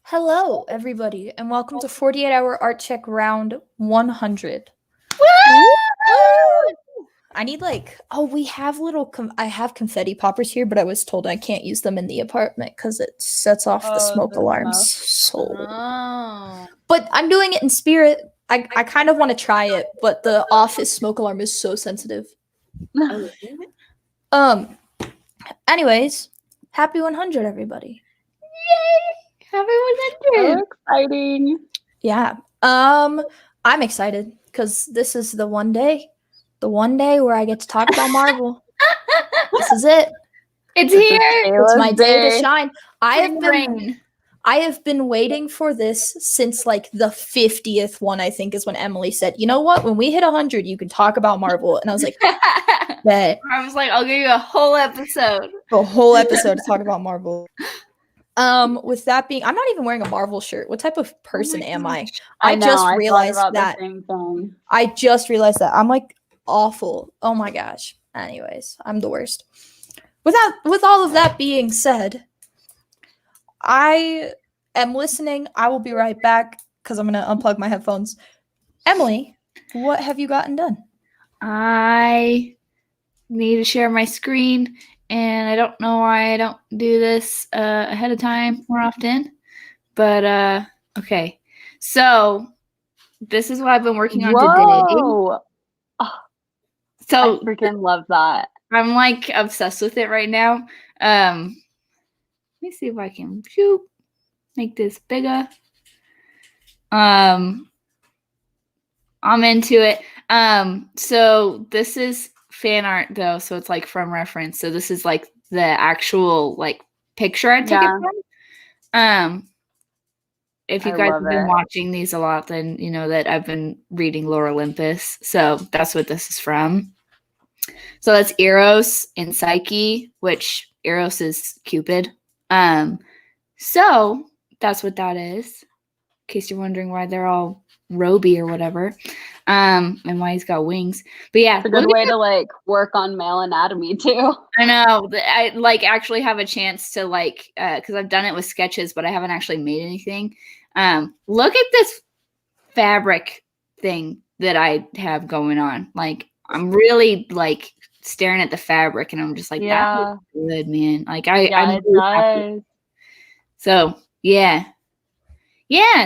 Hello, everybody, and welcome to 48-hour Artcheck round 100. Woo! I need we have I have confetti poppers here, but I was told I can't use them in the apartment because it sets off the smoke alarms. But I'm doing it in spirit. I kind of want to try it, but the office smoke alarm is so sensitive. Anyways, happy 100, everybody. Yay! Happy 100. So exciting. Yeah. I'm excited because this is the one day where I get to talk about Marvel. This is it. It's here. It's my day to shine. I have been waiting for this since like the 50th one, I think, is when Emily said, "You know what? When we hit 100, you can talk about Marvel." And I was like, "Bet." I was like, "I'll give you a whole episode." A whole episode to talk about Marvel. With that being, I'm not even wearing a Marvel shirt. What type of person am I? I just realized that. I just realized that. I'm like awful. Oh my gosh. Anyways, I'm the worst. With all of that being said, I am listening. I will be right back because I'm gonna unplug my headphones. Emily, what have you gotten done? I need to share my screen, and I don't know why I don't do this ahead of time more often. But okay. So this is what I've been working on today. Oh, so I freaking love that. I'm like obsessed with it right now. Let me see if I can make this bigger. I'm into it. So this is fan art though, so it's like from reference. So this is like the actual like picture I took it from. If you guys have been watching these a lot, then you know that I've been reading Lore Olympus. So that's what this is from. So that's Eros and Psyche, which Eros is Cupid. So that's what that is. In case you're wondering why they're all roby or whatever. And why he's got wings. But yeah. It's a good way to like work on male anatomy too. I know. I like actually have a chance to like because I've done it with sketches, but I haven't actually made anything. Look at this fabric thing that I have going on. Like I'm really like staring at the fabric and I'm just like, that looks good, man. Like I'm really happy. So yeah.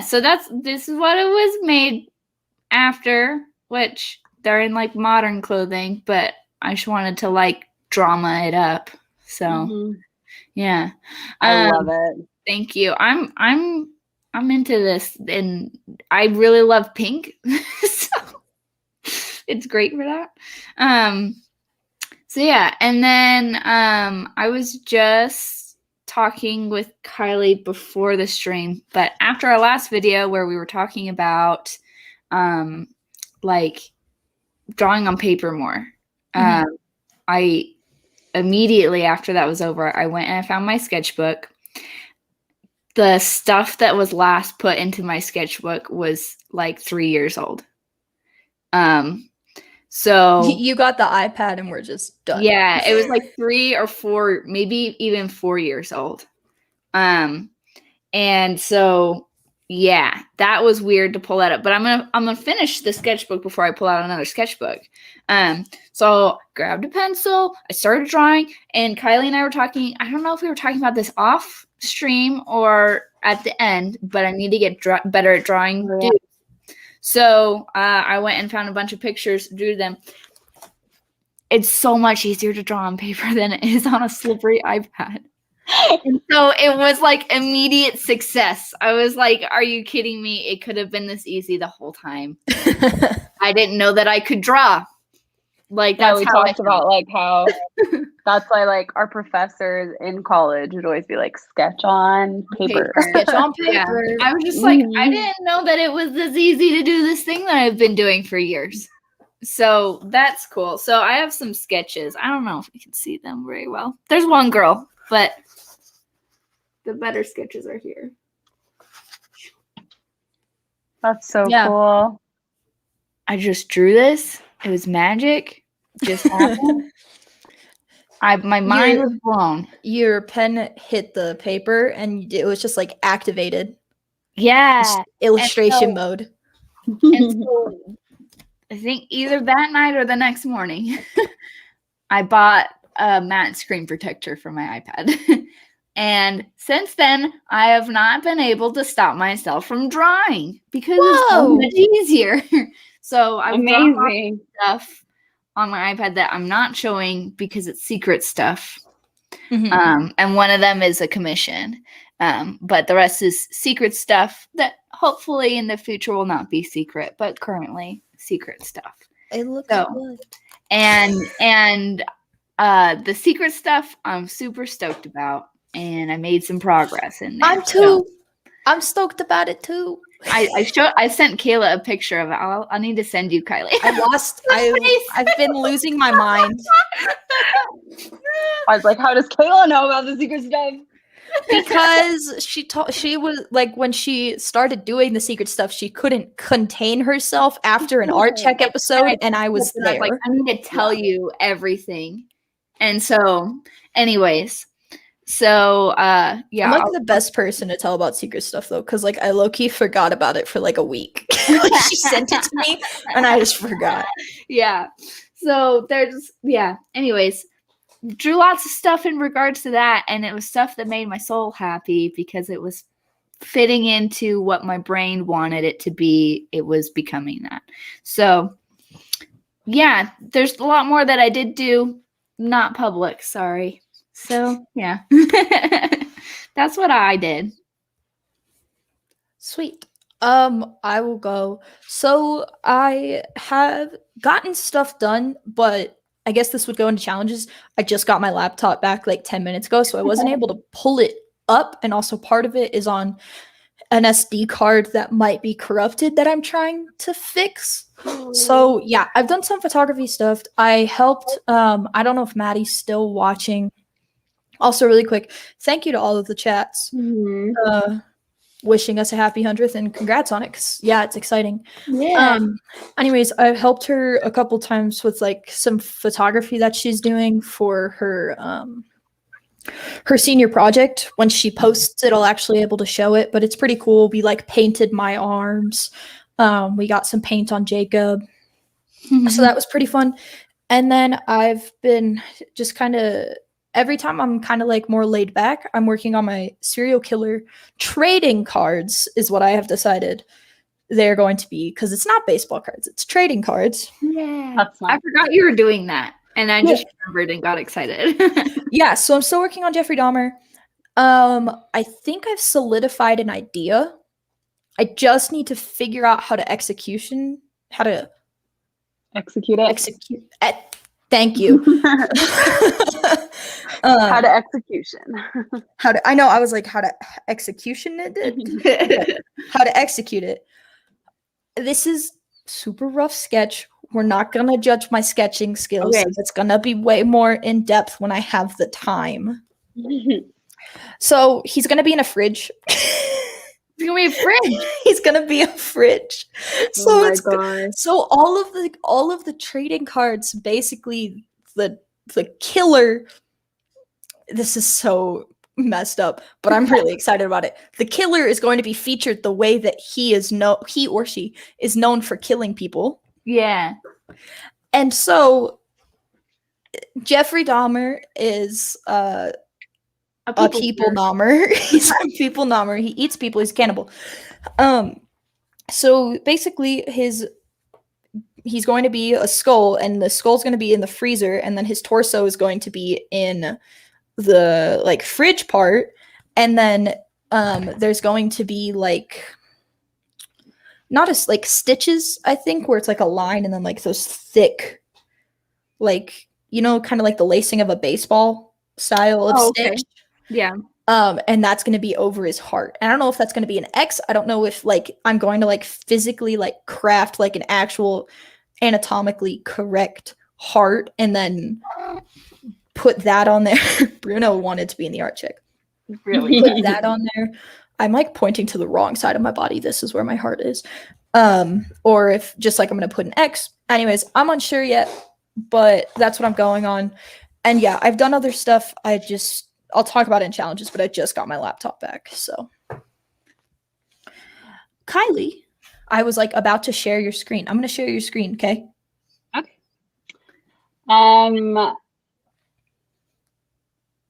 So this is what it was made after, which they're in like modern clothing, but I just wanted to like drama it up. So yeah. I love it. Thank you. I'm into this and I really love pink. So it's great for that. So yeah, and then I was just talking with Kiley before the stream, but after our last video where we were talking about like drawing on paper more, I immediately after that was over, I went and I found my sketchbook. The stuff that was last put into my sketchbook was like 3 years old. So you got the iPad and we're just done. Yeah, it was like 3 or 4, maybe even 4 years old. And so yeah, that was weird to pull that up. But I'm gonna finish the sketchbook before I pull out another sketchbook. So I grabbed a pencil, I started drawing, and Kiley and I were talking. I don't know if we were talking about this off stream or at the end, but I need to get better at drawing. Yeah. So I went and found a bunch of pictures, drew them. It's so much easier to draw on paper than it is on a slippery iPad. And so it was like immediate success. I was like, are you kidding me? It could have been this easy the whole time. I didn't know that I could draw. Like that's we how talked about like how that's why like our professors in college would always be like sketch on paper. Sketch on paper. Yeah. I was just like, I didn't know that it was this easy to do this thing that I've been doing for years. So that's cool. So I have some sketches. I don't know if you can see them very well. There's one girl, but the better sketches are here. That's so cool. I just drew this. It was magic. Just happened. My mind was blown. Your pen hit the paper and it was just like activated. Yeah. Illustration mode. And so I think either that night or the next morning, I bought a matte screen protector for my iPad. And since then, I have not been able to stop myself from drawing because it's so much easier. So I've drawn stuff on my iPad that I'm not showing because it's secret stuff. Mm-hmm. And one of them is a commission. But the rest is secret stuff that hopefully in the future will not be secret, but currently secret stuff. It looks good. And the secret stuff I'm super stoked about, and I made some progress in there. I'm too. I'm stoked about it too. I sent Kayla a picture of it. I need to send you, Kylie. I've been losing my mind. I was like, how does Kayla know about the secret stuff? Because she was like, when she started doing the secret stuff, she couldn't contain herself after an Artcheck episode, and I was there. Like, I need to tell you everything. And so, anyways, yeah. I'm like the best person to tell about secret stuff though, because like I low-key forgot about it for like a week. She sent it to me, and I just forgot. Yeah. So anyways, drew lots of stuff in regards to that, and it was stuff that made my soul happy because it was fitting into what my brain wanted it to be. It was becoming that. So yeah, there's a lot more that I did do, not public, sorry. So yeah. That's what I did. Sweet. I will go. So I have gotten stuff done, but I guess this would go into challenges. I just got my laptop back like 10 minutes ago, so I wasn't able to pull it up. And also part of it is on an SD card that might be corrupted that I'm trying to fix. So yeah, I've done some photography stuff. I helped, I don't know if Maddie's still watching. Also really quick, thank you to all of the chats. Wishing us a happy 100th and congrats on it, because yeah, it's exciting. Anyways, I've helped her a couple times with like some photography that she's doing for her her senior project. When she posts it, I'll actually able to show it, but it's pretty cool. We like painted my arms. We got some paint on Jacob. So that was pretty fun. And then I've been just kind of, every time I'm kind of like more laid back, I'm working on my serial killer trading cards is what I have decided they're going to be, because it's not baseball cards, it's trading cards. Yeah. I forgot you were doing that, and I just remembered and got excited. Yeah, so I'm still working on Jeffrey Dahmer. I think I've solidified an idea. I just need to figure out how to execute it. Thank you. How to execution. I know, I was like, how to execution it? Okay. How to execute it. This is super rough sketch. We're not going to judge my sketching skills. Okay. It's going to be way more in depth when I have the time. So he's going to be in a fridge. He's gonna be a fridge. He's gonna be a fridge. So so all of the trading cards, basically the killer. This is so messed up, but I'm really excited about it. The killer is going to be featured the way that he or she is known for killing people. Yeah. And so Jeffrey Dahmer is a people nommer. He's a people nommer. He eats people. He's a cannibal. So basically he's going to be a skull, and the skull's going to be in the freezer, and then his torso is going to be in the like fridge part, and then there's going to be like not as like stitches, I think, where it's like a line, and then like those thick, like, you know, kind of like the lacing of a baseball style of stitch. Yeah. And that's going to be over his heart. And I don't know if that's going to be an X. I don't know if like I'm going to like physically like craft like an actual anatomically correct heart and then put that on there. Bruno wanted to be in the Artcheck. Really? Put that on there. I'm like pointing to the wrong side of my body. This is where my heart is. Or if just like I'm going to put an X. Anyways, I'm unsure yet, but that's what I'm going on. And yeah, I've done other stuff. I'll talk about it in challenges, but I just got my laptop back. So Kylie, I was like about to share your screen. I'm going to share your screen, okay? Okay.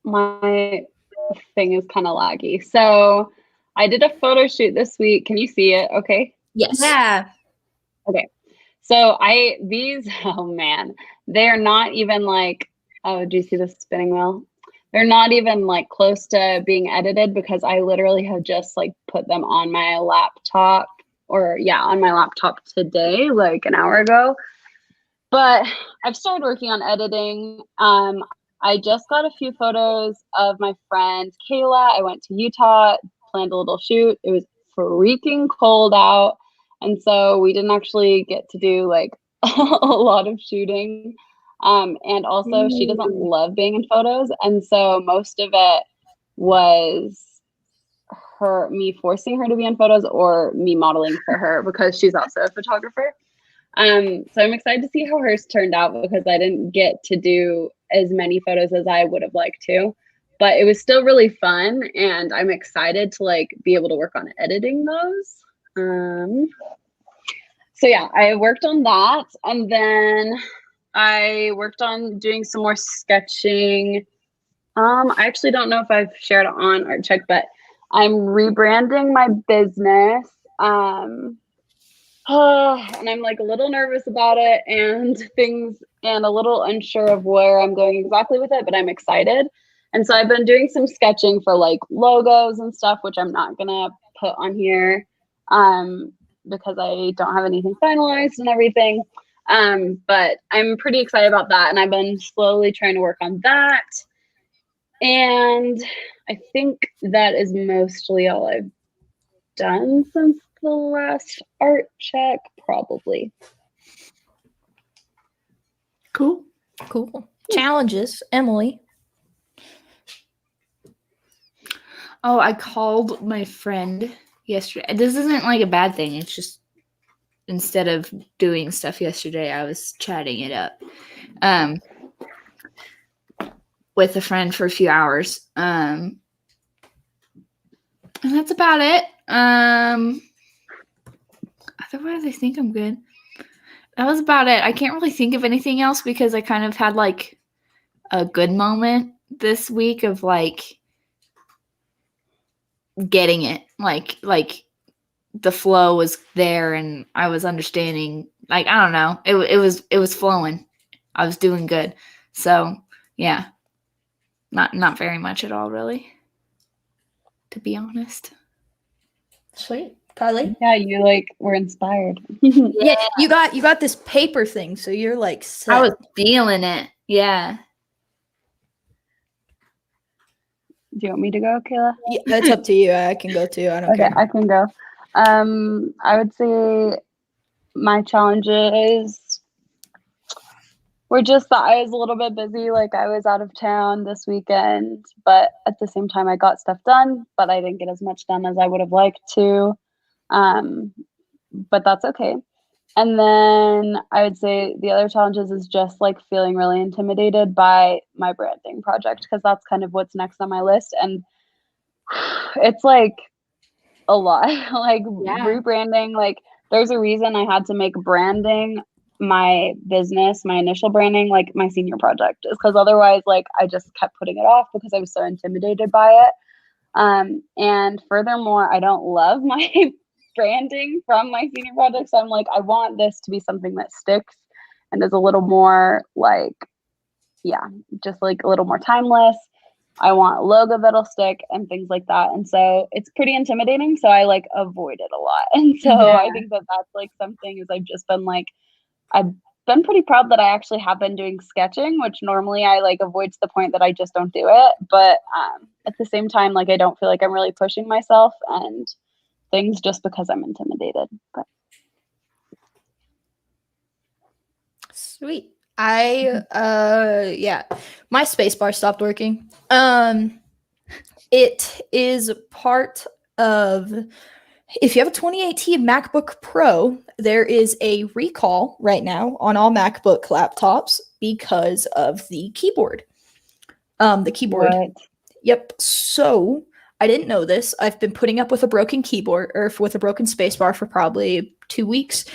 My thing is kind of laggy. So I did a photo shoot this week. Can you see it? Okay. Yes. Yeah. Okay. So oh man, they're not even like, oh, do you see the spinning wheel? They're not even like close to being edited because I literally have just like put them on my laptop on my laptop today, like an hour ago. But I've started working on editing. I just got a few photos of my friend Kayla. I went to Utah, planned a little shoot. It was freaking cold out. And so we didn't actually get to do like a lot of shooting. And also she doesn't love being in photos. And so most of it was me forcing her to be in photos or me modeling for her because she's also a photographer. So I'm excited to see how hers turned out because I didn't get to do as many photos as I would have liked to, but it was still really fun and I'm excited to like be able to work on editing those. So yeah, I worked on that and then I worked on doing some more sketching. I actually don't know if I've shared it on Artcheck, but I'm rebranding my business. And I'm like a little nervous about it and a little unsure of where I'm going exactly with it, but I'm excited. And so I've been doing some sketching for like logos and stuff, which I'm not gonna put on here because I don't have anything finalized and everything. But I'm pretty excited about that. And I've been slowly trying to work on that. And I think that is mostly all I've done since the last Artcheck, probably. Cool. Challenges, Emily. Oh, I called my friend yesterday. This isn't like a bad thing. It's just instead of doing stuff yesterday, I was chatting it up with a friend for a few hours. And that's about it. Otherwise, I think I'm good. That was about it. I can't really think of anything else because I kind of had like a good moment this week of like getting it. Like the flow was there and I was understanding. Like, I don't know. It was flowing. I was doing good. So yeah. Not very much at all, really. To be honest. Sweet. Kylie? Yeah, you like were inspired. Yeah, you got this paper thing, so you're like set. I was feeling it. Yeah. Do you want me to go, Kayla? Yeah, that's up to you. I can go too. I don't care. I can go. I would say my challenges were just that I was a little bit busy. Like I was out of town this weekend, but at the same time I got stuff done, but I didn't get as much done as I would have liked to. But that's okay. And then I would say the other challenges is just like feeling really intimidated by my branding project because that's kind of what's next on my list. And it's like a lot, like rebranding, like there's a reason I had to make branding my business, my initial branding, like my senior project is because otherwise like I just kept putting it off because I was so intimidated by it. And furthermore, I don't love my branding from my senior project. So I'm like, I want this to be something that sticks and is a little more like, just like a little more timeless. I want a logo that'll stick and things like that. And so it's pretty intimidating. So I like avoid it a lot. And so I think that that's like something is I've just been like, I've been pretty proud that I actually have been doing sketching, which normally I like avoid to the point that I just don't do it. But at the same time, like I don't feel like I'm really pushing myself and things just because I'm intimidated. But sweet. My spacebar stopped working. It is part of, if you have a 2018 MacBook Pro, there is a recall right now on all MacBook laptops because of the keyboard. The keyboard. What? Yep. So I didn't know this. I've been putting up with a broken keyboard or with a broken spacebar for probably 2 weeks.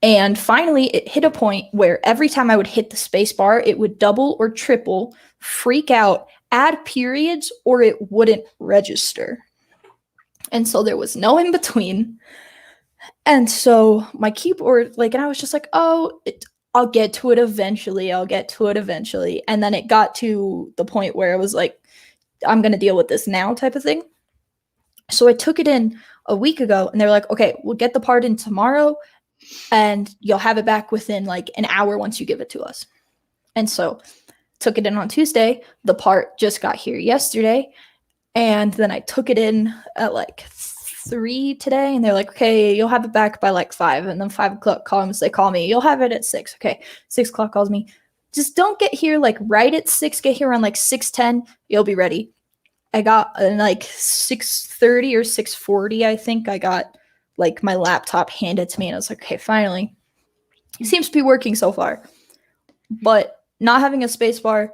And finally, it hit a point where every time I would hit the spacebar, it would double or triple, freak out, add periods, or it wouldn't register. And so there was no in between. And so my keyboard, and I was just like, oh, I'll get to it eventually. And then it got to the point where it was like, I'm going to deal with this now type of thing. So I took it in a week ago, and they're like, okay, we'll get the part in tomorrow, and you'll have it back within like an hour once you give it to us. And so took it in on Tuesday. The part just got here yesterday. And then I took it in at like 3 today, and they're like, okay, you'll have it back by like 5. And then 5 o'clock comes, they call me, you'll have it at 6. Okay, 6 o'clock calls me, just don't get here like right at 6, get here around like 6:10, you'll be ready. I got like 6:30 or 6:40, I think I got like my laptop handed to me, and I was like, okay, finally. It seems to be working so far. But not having a spacebar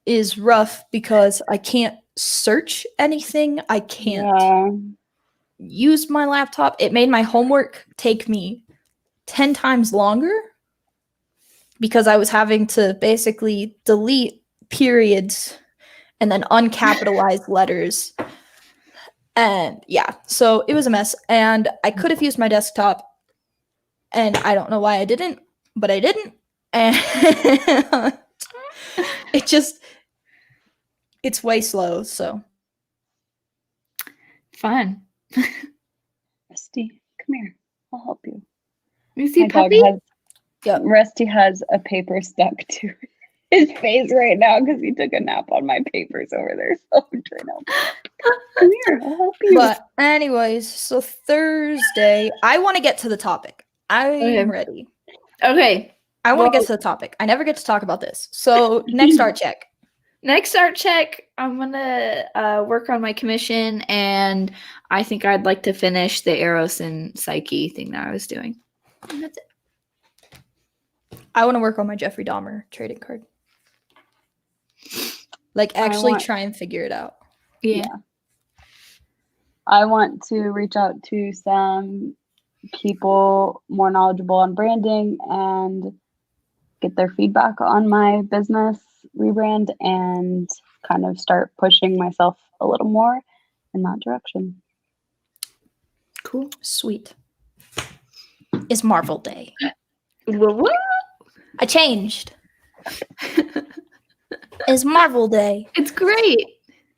is rough because I can't search anything. I can't use my laptop. It made my homework take me 10 times longer because I was having to basically delete periods and then uncapitalized letters. And yeah, so it was a mess. And I could have used my desktop, and I don't know why I didn't, but I didn't. And it's way slow, so. Fun. Rusty, come here. I'll help you. You see Puppy? Rusty has a paper stuck to his face right now because he took a nap on my papers over there. So I'm trying to come here, I'll help you. But anyways, so Thursday, I want to get to the topic. I am ready. Okay. I want to get to the topic. I never get to talk about this. So next Artcheck. Next Artcheck, I'm going to work on my commission, and I think I'd like to finish the Eros and Psyche thing that I was doing. And that's it. I want to work on my Jeffrey Dahmer trading card. Like, actually try and figure it out. Yeah. I want to reach out to some people more knowledgeable on branding and get their feedback on my business rebrand and kind of start pushing myself a little more in that direction. Cool. Sweet. It's Marvel Day. What? I changed. It's Marvel Day. It's great.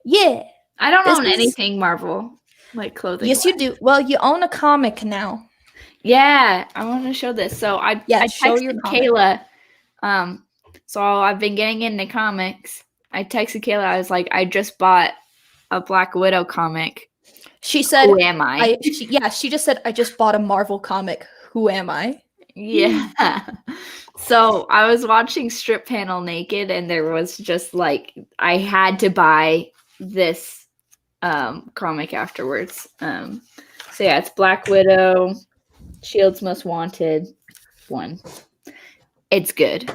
Yeah. I don't own anything Marvel, like clothing. Yes, you do. Well, you own a comic now. Yeah, I want to show this. So I texted Kayla. So I've been getting into comics. I texted Kayla. I was like, I just bought a Black Widow comic. She said, "Who am I?" She just said, I just bought a Marvel comic. Who am I? Yeah. So I was watching Strip Panel Naked, and there was just like, I had to buy this comic afterwards. So yeah, it's Black Widow, Shield's Most Wanted 1. It's good.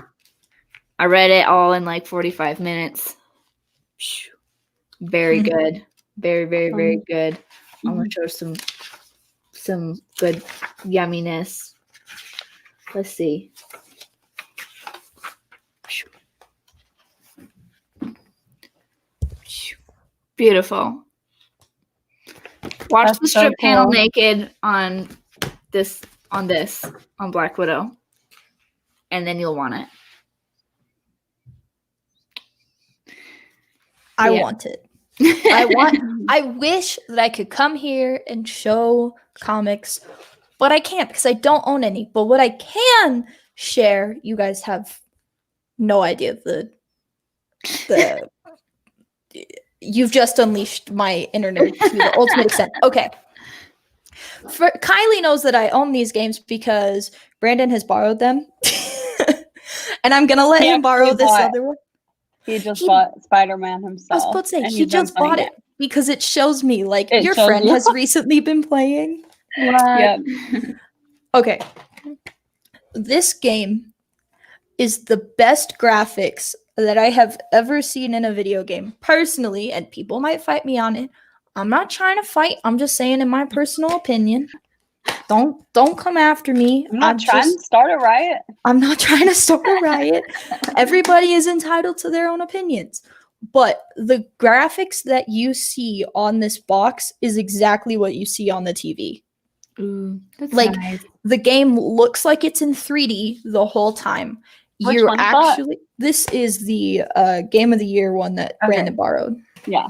I read it all in like 45 minutes. Very good. Very, very, very good. I'm gonna show some good yumminess. Let's see. Beautiful. Watch the Strip Panel Naked on Black Widow, and then you'll want it. I want it. I wish that I could come here and show comics, but I can't because I don't own any. But what I can share, you guys have no idea the you've just unleashed my internet to the ultimate extent. Okay. Kylie knows that I own these games because Brandon has borrowed them. And I'm going to let him borrow this other one. He just bought Spider-Man himself. I was about to say, he just bought it because it shows me, like, your friend has recently been playing. Yep. Okay. This game is the best graphics that I have ever seen in a video game. Personally, and people might fight me on it, I'm not trying to fight. I'm just saying in my personal opinion. Don't come after me. I'm not trying to start a riot. I'm not trying to start a riot. Everybody is entitled to their own opinions. But the graphics that you see on this box is exactly what you see on the TV. Ooh, that's like nice. The game looks like it's in 3D the whole time. Which one's that? This is the Game of the Year one that Brandon borrowed. Yeah.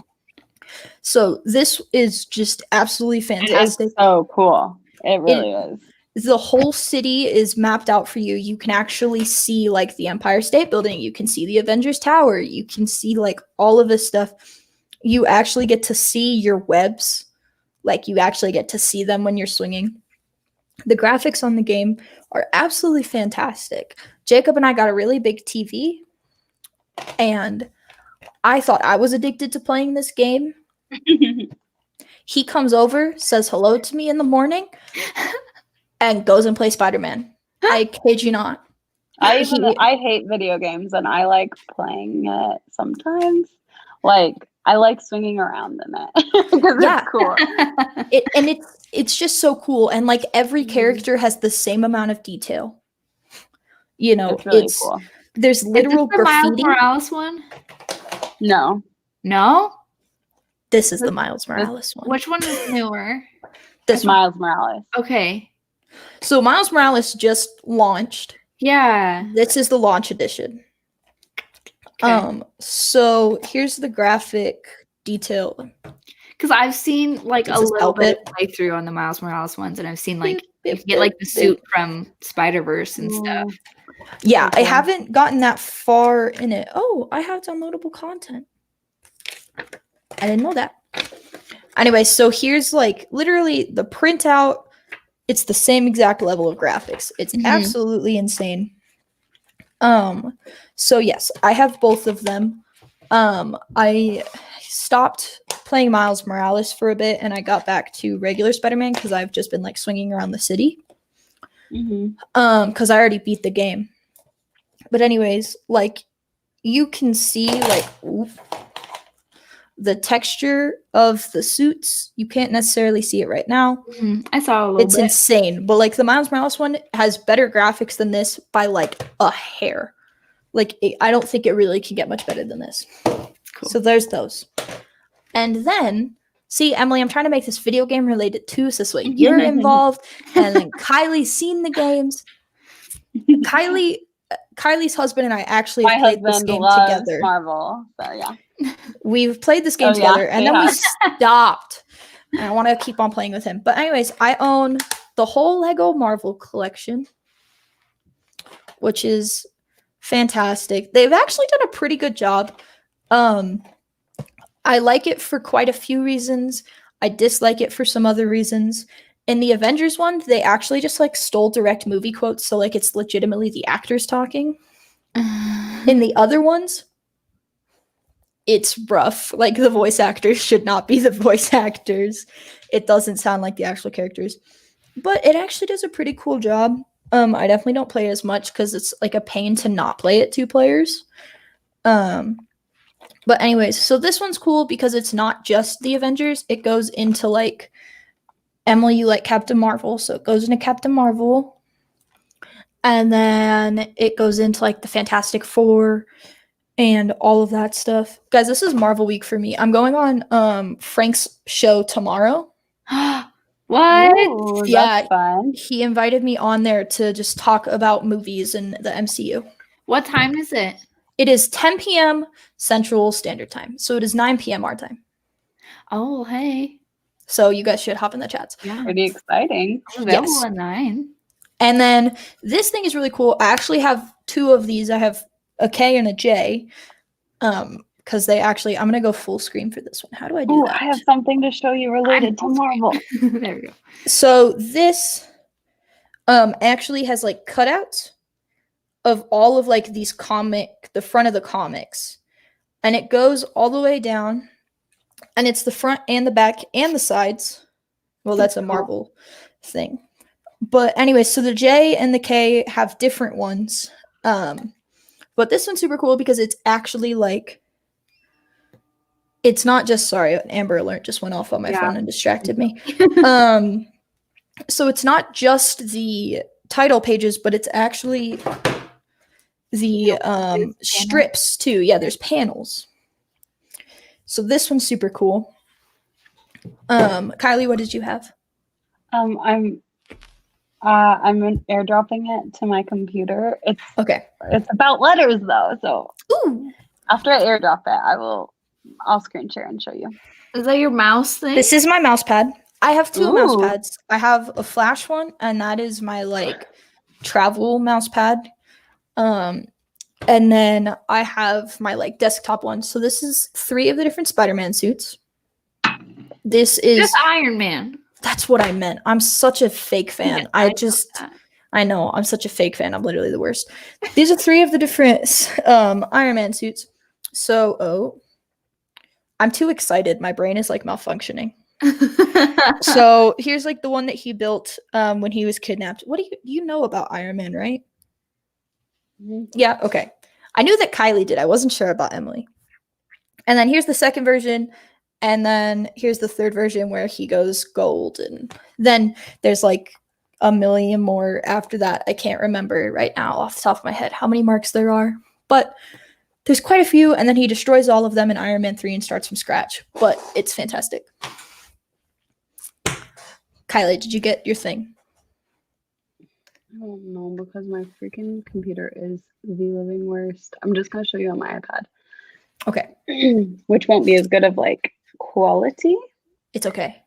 So this is just absolutely fantastic. It's so cool. It really is. The whole city is mapped out for you. You can actually see like the Empire State Building. You can see the Avengers Tower. You can see like all of this stuff. You actually get to see your webs. Like you actually get to see them when you're swinging. The graphics on the game are absolutely fantastic. Jacob and I got a really big TV, and I thought I was addicted to playing this game. He comes over, says hello to me in the morning, and goes and plays Spider-Man. I kid you not. I hate video games, and I like playing it sometimes. Like, I like swinging around in it because it's cool. It's just so cool, and like every character has the same amount of detail. You know, it's really cool. There's literal graffiti. Miles Morales one? No. This is the Miles Morales one. Which one is newer? This Miles Morales. Okay. So Miles Morales just launched. Yeah. This is the launch edition. Okay. So here's the graphic detail. Because I've seen like a little bit of playthrough on the Miles Morales ones, and I've seen like you get like the suit from Spider-Verse and stuff. Yeah, I haven't gotten that far in it. Oh, I have downloadable content. I didn't know that. Anyway, so here's like literally the printout. It's the same exact level of graphics. It's absolutely insane. So yes, I have both of them. I stopped playing Miles Morales for a bit, and I got back to regular Spider-Man because I've just been like swinging around the city. Because I already beat the game. But anyways, like you can see like the texture of the suits. You can't necessarily see it right now. I saw a little bit. It's insane. But like the Miles Morales one has better graphics than this by like a hair. Like I don't think it really can get much better than this. Cool. So there's those. And then, see, Emily, I'm trying to make this video game related too, so this way you're involved. And then Kiley's seen the games. Kiley's husband and I actually played this game together. Marvel, so yeah. We've played this game together, and then we stopped. And I want to keep on playing with him. But anyways, I own the whole Lego Marvel collection, which is fantastic. They've actually done a pretty good job. I like it for quite a few reasons. I dislike it for some other reasons. In the Avengers one, they actually just like stole direct movie quotes, so like it's legitimately the actors talking. In the other ones, it's rough. Like the voice actors should not be the voice actors. It doesn't sound like the actual characters. But it actually does a pretty cool job. I definitely don't play it as much because it's like a pain to not play it 2 players. But anyways, so this one's cool because it's not just the Avengers. It goes into like, Emily, you like Captain Marvel, so it goes into Captain Marvel. And then it goes into like the Fantastic Four and all of that stuff. Guys, this is Marvel week for me. I'm going on Frank's show tomorrow. What? Ooh, that's fun. He invited me on there to just talk about movies and the MCU. What time is it? It is 10 p.m. Central Standard Time. So it is 9 p.m. our time. Oh, hey. So you guys should hop in the chats. Yeah. Pretty exciting. I'm available at 9. And then this thing is really cool. I actually have 2 of these. I have a K and a J. Because they actually, I'm going to go full screen for this one. How do I do that? I have something to show you related to Marvel. There we go. So this actually has like cutouts of all of like these the front of the comics. And it goes all the way down. And it's the front and the back and the sides. Well, that's a Marvel thing. But anyway, so the J and the K have different ones. But this one's super cool because it's actually like, It's not just, sorry, an Amber Alert just went off on my phone and distracted me. So it's not just the title pages, but it's actually the strips too. Yeah, there's panels. So this one's super cool. Kylie, what did you have? I'm airdropping it to my computer. It's okay. It's about letters though, so Ooh. After I airdrop it, I'll screen share and show you. Is that your mouse thing? This is my mouse pad. I have two mouse pads. I have a flash one, and that is my like travel mouse pad. And then I have my like desktop one. So this is 3 of the different Spider-Man suits. This is just Iron Man. That's what I meant. I'm such a fake fan. I know I'm such a fake fan. I'm literally the worst. These are 3 of the different Iron Man suits. So I'm too excited. My brain is like malfunctioning. So here's like the one that he built when he was kidnapped. What do you know about Iron Man, right? Mm-hmm. Yeah, okay. I knew that Kylie did. I wasn't sure about Emily. And then here's the second version, and then here's the third version where he goes gold, and then there's like a million more after that. I can't remember right now off the top of my head how many marks there are, but there's quite a few, and then he destroys all of them in Iron Man 3 and starts from scratch, but it's fantastic. Kylie, did you get your thing? I don't know because my freaking computer is the living worst. I'm just going to show you on my iPad. Okay. Which won't be as good of like quality. It's okay.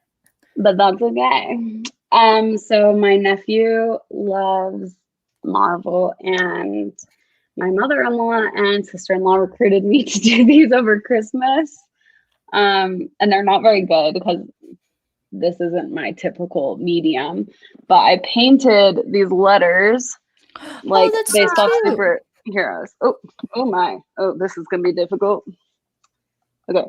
But that's okay. So my nephew loves Marvel, and my mother-in-law and sister-in-law recruited me to do these over Christmas. And they're not very good because this isn't my typical medium, but I painted these letters like based off superheroes. Oh my. Oh, this is going to be difficult. Okay.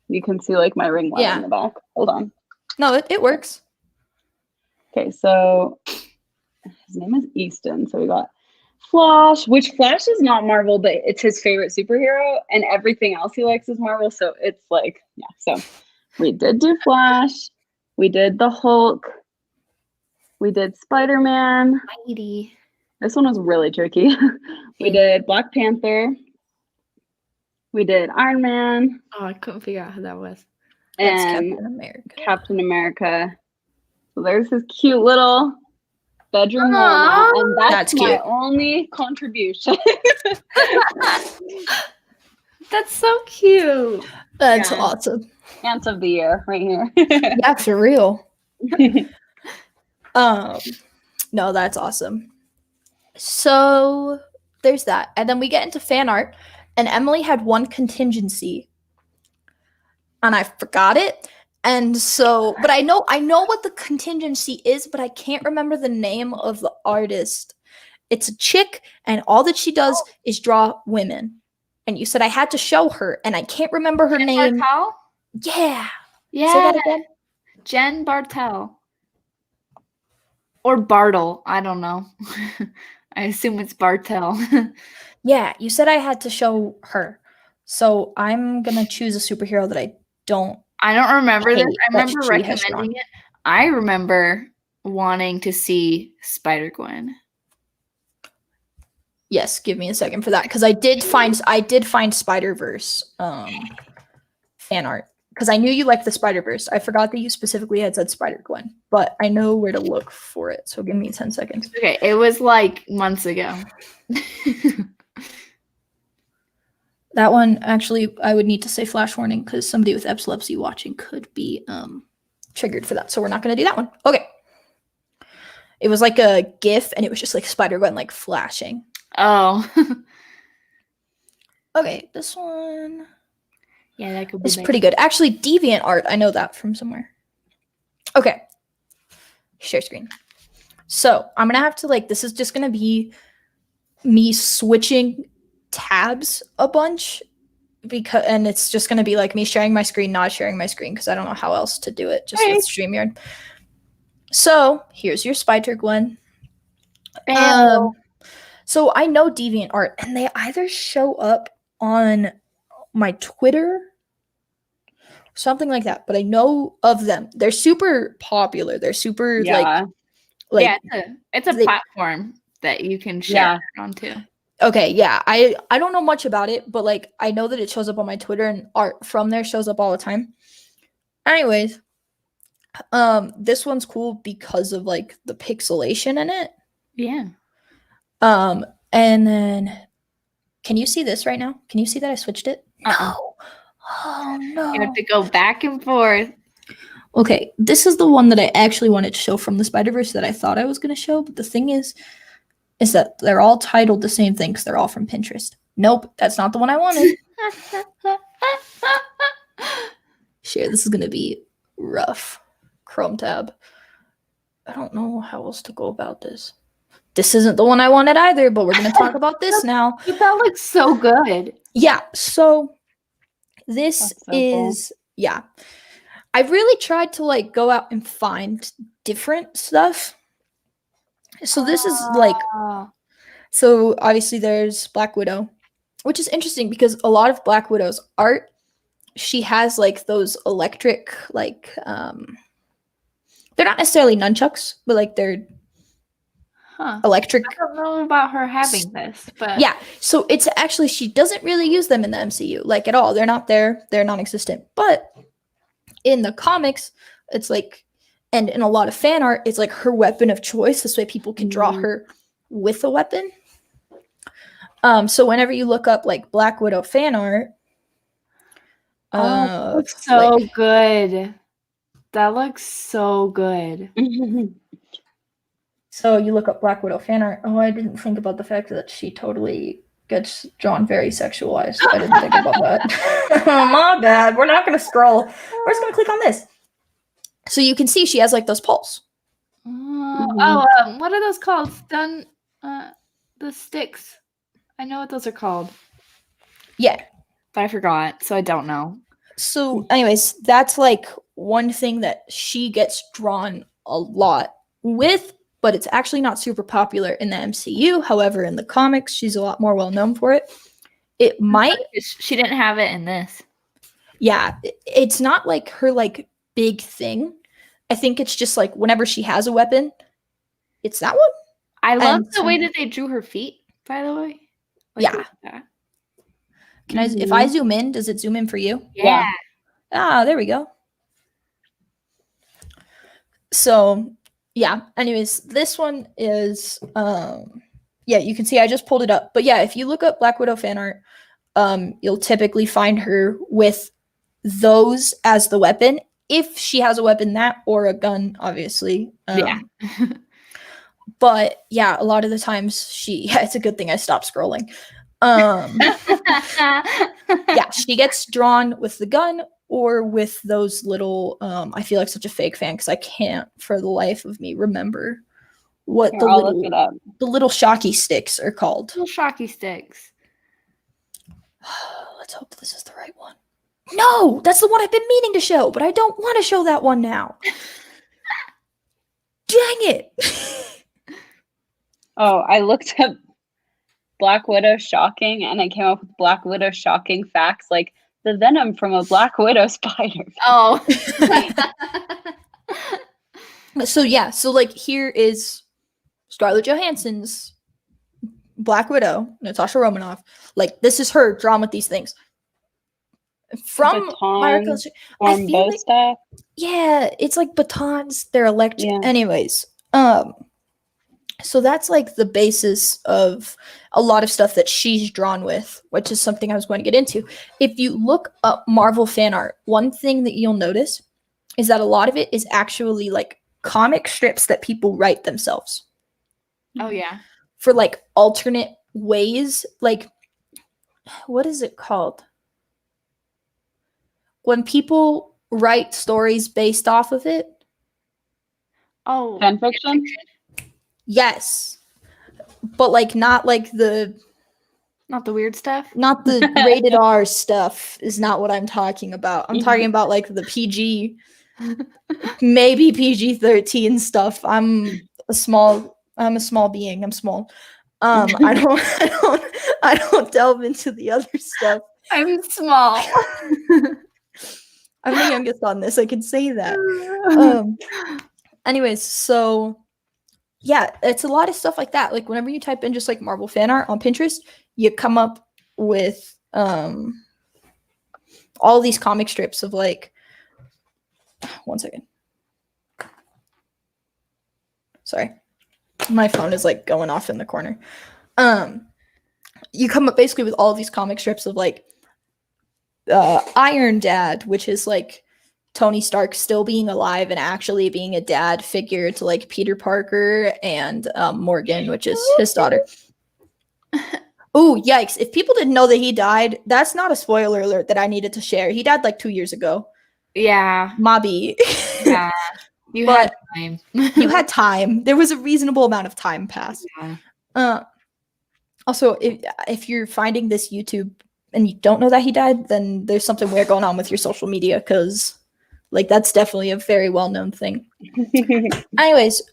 You can see like my ring light in the back. Hold on. No, it works. Okay, so his name is Easton. So we got Flash, which Flash is not Marvel, but it's his favorite superhero, and everything else he likes is Marvel. So it's like, yeah. So we did do Flash. We did the Hulk. We did Spider-Man. Mighty. This one was really tricky. We did Black Panther. We did Iron Man. Oh, I couldn't figure out who that was. And Captain America. So there's his cute little bedroom wall, and that's my only contribution. That's so cute. That's awesome. Ant of the year right here. Yeah, for real. No, that's awesome. So there's that. And then we get into fan art, and Emily had one contingency, and I forgot it. And so, but I know what the contingency is, but I can't remember the name of the artist. It's a chick, and all that she does is draw women. And you said I had to show her, and I can't remember her name. Bartel? Yeah. Yeah. Say that again. Jen Bartel. Or Bartle. I don't know. I assume it's Bartel. Yeah, you said I had to show her. So I'm going to choose a superhero that I don't remember this. I remember recommending it. I remember wanting to see Spider-Gwen. Yes, give me a second for that, because I did find Spider-Verse fan art, because I knew you liked the Spider-Verse. I forgot that you specifically had said Spider-Gwen, but I know where to look for it. So give me 10 seconds. Okay, it was like months ago. That one, actually, I would need to say flash warning, because somebody with epilepsy watching could be triggered for that. So we're not going to do that one. Okay. It was like a GIF, and it was just like Spider-Gwen like flashing. Oh. Okay, this one. Yeah, that could be. It's pretty good. Actually, Deviant Art. I know that from somewhere. Okay. Share screen. So I'm going to have to this is just going to be me switching tabs a bunch, and it's just going to be like me sharing my screen, not sharing my screen, because I don't know how else to do it just with StreamYard. So here's your Spider-Gwen. So I know Deviant Art, and they either show up on my Twitter something like that. But I know of them. They're super popular. They're super like yeah, it's a platform that you can share onto. Okay, yeah. I don't know much about it, but like I know that it shows up on my Twitter and art from there shows up all the time. Anyways, this one's cool because of like the pixelation in it. Yeah. And then can you see this right now? Can you see that I switched it? No. Oh no. You have to go back and forth. Okay, this is the one that I actually wanted to show from the Spider-Verse that I thought I was going to show, but the thing is that they're all titled the same thing because they're all from Pinterest. Nope, that's not the one I wanted. Share, this is going to be rough. Chrome tab. I don't know how else to go about this. This isn't the one I wanted either, but we're going to talk about this now. But that looks so good. Yeah, so this is, yeah. I've really tried to like go out and find different stuff. So this is like, so obviously there's Black Widow, which is interesting because a lot of Black Widow's art, she has like those electric, like, they're not necessarily nunchucks, but like they're electric. I don't know about her having this, but yeah. So it's actually, she doesn't really use them in the MCU, like at all. They're not there. They're non-existent. But in the comics, it's like, and in a lot of fan art, it's like her weapon of choice. This way people can draw her with a weapon. So whenever you look up like Black Widow fan art, looks so like, good. That looks so good. So you look up Black Widow fan art. Oh, I didn't think about the fact that she totally gets drawn very sexualized. I didn't think about that. My bad. We're not going to scroll. We're just going to click on this. So you can see she has like those pulls. What are those called? The sticks. I know what those are called. Yeah. But I forgot, so I don't know. So anyways, that's like one thing that she gets drawn a lot with, but it's actually not super popular in the MCU. However, in the comics, she's a lot more well known for it. It might. She didn't have it in this. Yeah, it's not like her like big thing. I think it's just like whenever she has a weapon, it's that one. I love the way that they drew her feet, by the way. Like yeah. Can I? If I zoom in, does it zoom in for you? Yeah. Ah, there we go. So yeah. Anyways, this one is yeah, you can see I just pulled it up. But yeah, if you look up Black Widow fan art, you'll typically find her with those as the weapon. If she has a weapon, that or a gun, obviously. Yeah. But yeah, a lot of the times it's a good thing I stopped scrolling. Yeah, she gets drawn with the gun or with those little, I feel like such a fake fan because I can't for the life of me remember what the little shocky sticks are called. Little shocky sticks. Let's hope this is the right one. No, that's the one I've been meaning to show, but I don't want to show that one now. Dang it. Oh, I looked up Black Widow shocking and I came up with Black Widow shocking facts like the venom from a Black Widow spider. Oh. So yeah, so like here is Scarlett Johansson's Black Widow, Natasha Romanoff. Like this is her drawn with these things. From my recollection, I feel like, stuff. Yeah, it's like batons. They're electric. Yeah. Anyways, so that's like the basis of a lot of stuff that she's drawn with, which is something I was going to get into. If you look up Marvel fan art, one thing that you'll notice is that a lot of it is actually like comic strips that people write themselves. Oh yeah. For like alternate ways, like what is it called? When people write stories based off of it. Oh, fan fiction? Yes. But like not like the weird stuff? Not the rated R stuff is not what I'm talking about. I'm talking about like the PG, maybe PG-13 stuff. I'm a small being. I'm small. I don't delve into the other stuff. I'm small. I'm the youngest on this. I can say that. Anyways, so yeah, it's a lot of stuff like that. Like whenever you type in just like Marvel fan art on Pinterest, you come up with all these comic strips of like 1 second. Sorry. My phone is like going off in the corner. You come up basically with all of these comic strips of like Iron Dad, which is like Tony Stark still being alive and actually being a dad figure to like Peter Parker and Morgan, which is his daughter. Oh, yikes. If people didn't know that he died, that's not a spoiler alert that I needed to share. He died like 2 years ago. Yeah. Mobby. Yeah. You had time. You had time. There was a reasonable amount of time passed. Yeah. Also, if you're finding this YouTube and you don't know that he died, then there's something weird going on with your social media, because like that's definitely a very well-known thing. Anyways,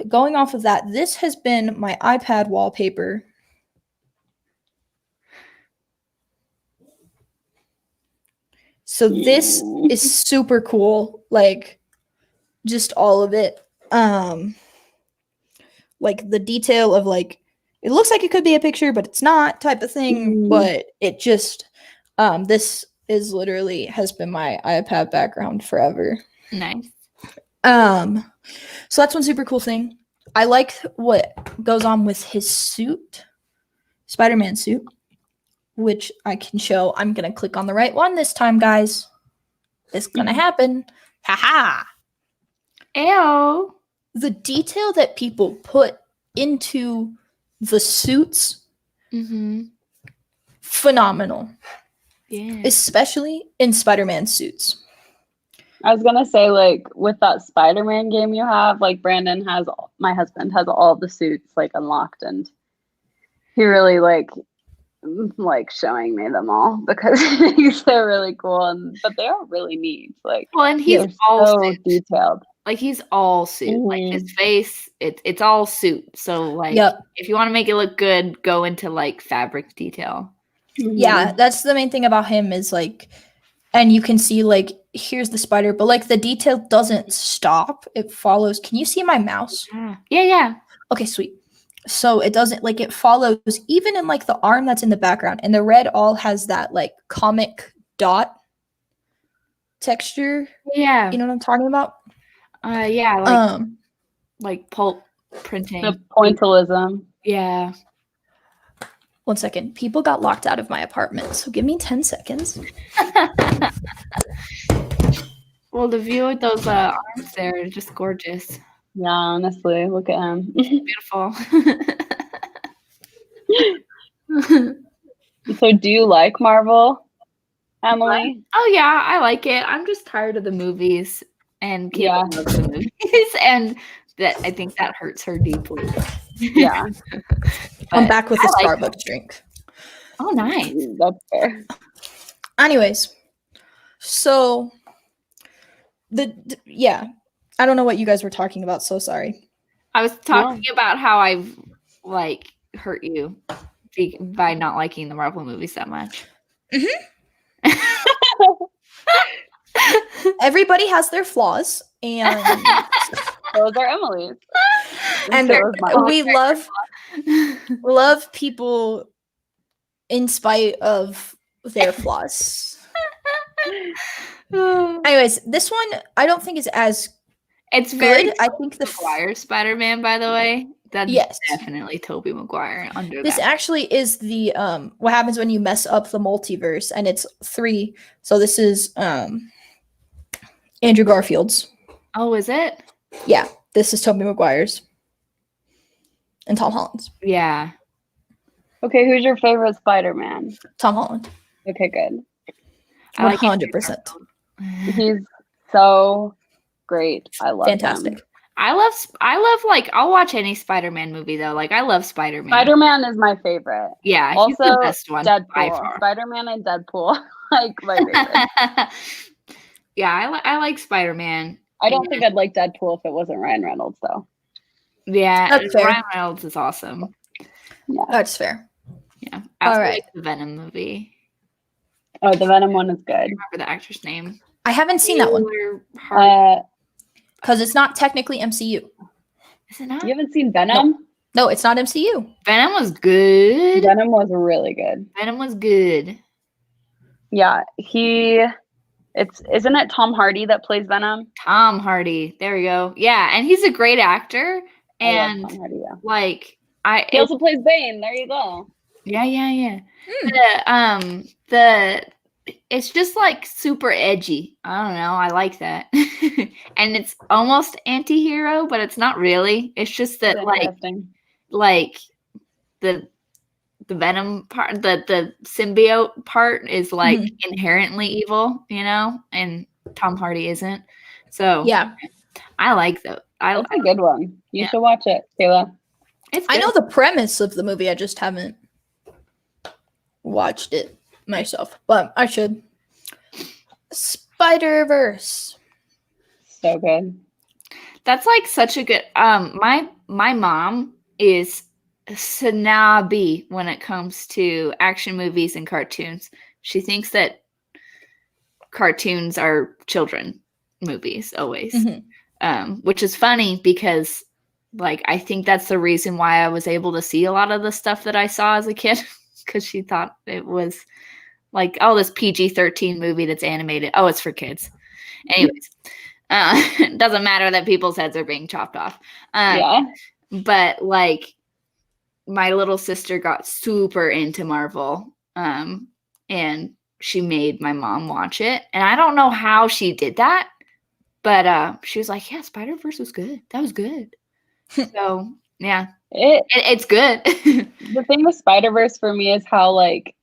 going off of that, this has been my iPad wallpaper. So this is super cool, like just all of it. Like the detail of like, it looks like it could be a picture, but it's not type of thing. But it just, this is literally has been my iPad background forever. Nice. So that's one super cool thing. I like what goes on with his suit, Spider-Man suit, which I can show. I'm gonna click on the right one this time, guys. It's gonna happen. Haha. Ew. The detail that people put into the suits, phenomenal. Yeah. Especially in Spider-Man suits. I was gonna say, like, with that Spider-Man game you have, like my husband has all the suits like unlocked, and he really like showing me them all because they're really cool, but they are really neat. Like, well, and he's all so detailed. Like he's all suit. Like his face, it's all suit. So like, if you want to make it look good, go into like fabric detail. Yeah, that's the main thing about him is like, and you can see like here's the spider, but like the detail doesn't stop. It follows. Can you see my mouse? Yeah. Okay, sweet. So it doesn't like it follows even in like the arm that's in the background, and the red all has that like comic dot texture. Yeah, you know what I'm talking about. Yeah, like pulp printing. The pointillism. Yeah. 1 second. People got locked out of my apartment, so give me 10 seconds. Well, the view of those arms there is just gorgeous. Yeah, honestly, look at him. Beautiful. So do you like Marvel, Emily? Oh yeah, I like it. I'm just tired of the movies, and Kiley loves the movies, and that I think that hurts her deeply. Yeah. I'm back with a Starbucks drink. Oh, nice. That's fair. Anyways, so I don't know what you guys were talking about, so sorry. I was talking about how I've like hurt you by not liking the Marvel movies that much. Everybody has their flaws, and those are Emily's. And we love people in spite of their flaws. Anyways, this one I don't think is as it's very good. I think the Maguire Spider-Man, by the way. That's definitely Tobey Maguire under this that. actually is the what happens when you mess up the multiverse, and it's 3. So this is Andrew Garfield's. Oh, is it? Yeah, this is Tobey Maguire's. And Tom Holland's. Yeah. Okay, who's your favorite Spider-Man? Tom Holland. Okay, good. 100%. He's so great. I love fantastic. him. I love like I'll watch any Spider-Man movie though. Like I love Spider-Man. Spider-Man is my favorite. Yeah, also he's the best one. Deadpool. Spider-Man and Deadpool, like my favorite. Yeah, I like Spider-Man. I don't think I'd like Deadpool if it wasn't Ryan Reynolds though. Yeah, Ryan Reynolds is awesome. Yeah, that's fair. Yeah, I also like the Venom movie. Oh, the Venom one is good. I remember the actor's name. I haven't seen that one. Because it's not technically MCU. Is it not? You haven't seen Venom? No, it's not MCU. Venom was good. Venom was really good. Venom was good. Yeah, isn't it Tom Hardy that plays Venom? Tom Hardy. There we go. Yeah, and he's a great actor. And Tom Hardy, yeah. like he also plays Bane. There you go. Yeah. It's just like super edgy. I don't know. I like that. And it's almost anti-hero, but it's not really. It's just that like the Venom part, the symbiote part is like inherently evil, you know, and Tom Hardy isn't. So yeah, I like that. That's a good one. You should watch it, Kayla. I know the premise of the movie. I just haven't watched it myself, but I should. Spider-Verse. So good. That's like such a good. My mom is snobby when it comes to action movies and cartoons. She thinks that cartoons are children movies always, which is funny because like I think that's the reason why I was able to see a lot of the stuff that I saw as a kid, because she thought it was like, oh, this PG-13 movie that's animated. Oh, it's for kids. Anyways, it doesn't matter that people's heads are being chopped off. But like my little sister got super into Marvel, and she made my mom watch it. And I don't know how she did that, but she was like, yeah, Spider-Verse was good. That was good. So yeah, it's good. The thing with Spider-Verse for me is how like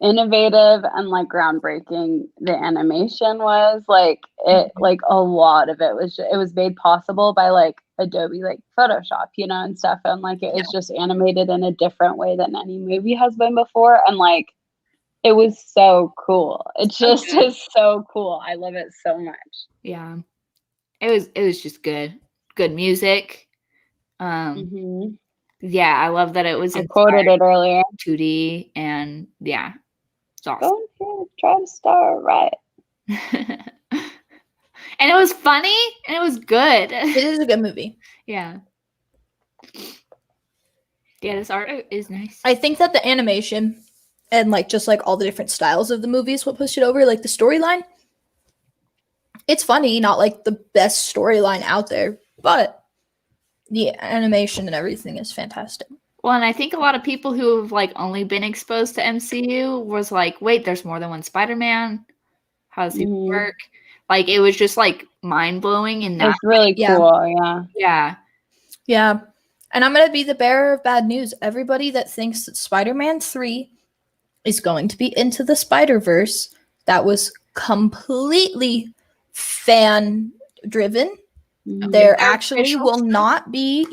innovative and like groundbreaking the animation was. Like it, like a lot of it was made possible by like Adobe, like Photoshop, you know, and stuff. And like it was just animated in a different way than any movie has been before. And like it was so cool. It just is so cool. I love it so much. Yeah, it was just good music. Yeah, I love that it was. I quoted it earlier. 2D, and yeah, it's awesome. Go ahead, try to start right. And it was funny, and it was good. It is a good movie. Yeah. Yeah, this art is nice. I think that the animation and like just like all the different styles of the movie is what pushed it over. Like the storyline, it's funny, not like the best storyline out there, but the animation and everything is fantastic. Well, and I think a lot of people who have like only been exposed to MCU was like, wait, there's more than one Spider-Man. How does he work? Like it was just like mind blowing, and it's really cool. Yeah. And I'm gonna be the bearer of bad news. Everybody that thinks that Spider-Man 3 is going to be into the Spider-Verse, that was completely fan driven. There actually will not be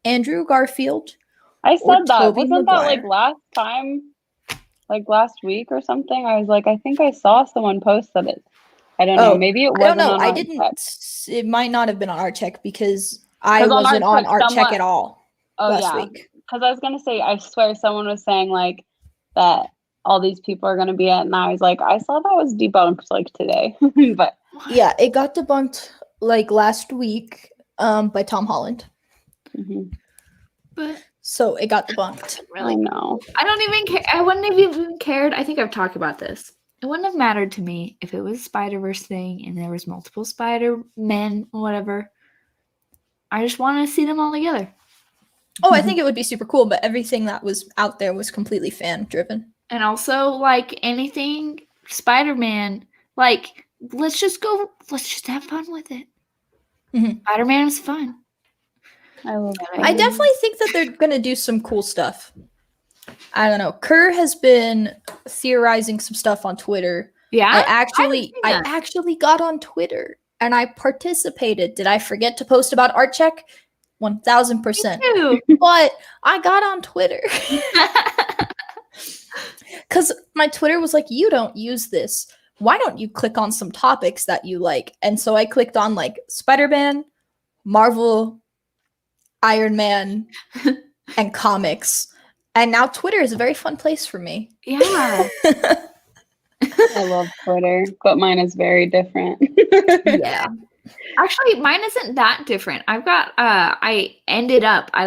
Andrew Garfield. I said that. Wasn't that like last time? Like last week or something? I was like, I think I saw someone post that it. I don't know. Maybe it wasn't. I don't know. On I didn't. It might not have been on Artcheck because I wasn't on Artcheck at all last week. Because I was gonna say, I swear someone was saying like that all these people are gonna be it, and I was like, I saw that was debunked like today, but yeah, it got debunked like last week by Tom Holland. But so it got debunked. Really? No. I don't even care. I wouldn't have even cared. I think I've talked about this. It wouldn't have mattered to me if it was a Spider-Verse thing and there was multiple Spider-Men or whatever. I just wanted to see them all together. Oh, I think it would be super cool, but everything that was out there was completely fan-driven. And also, like, anything Spider-Man, like, let's just have fun with it. Spider-Man is fun. I love it. I definitely think that they're going to do some cool stuff. I don't know. Kerr has been theorizing some stuff on Twitter. Yeah? I actually got on Twitter and I participated. Did I forget to post about Artcheck? 1000%. But I got on Twitter. Because my Twitter was like, you don't use this. Why don't you click on some topics that you like? And so I clicked on like Spider-Man, Marvel, Iron Man, and comics. And now Twitter is a very fun place for me. Yeah. I love Twitter, but mine is very different. Yeah. Actually, mine isn't that different. I've got I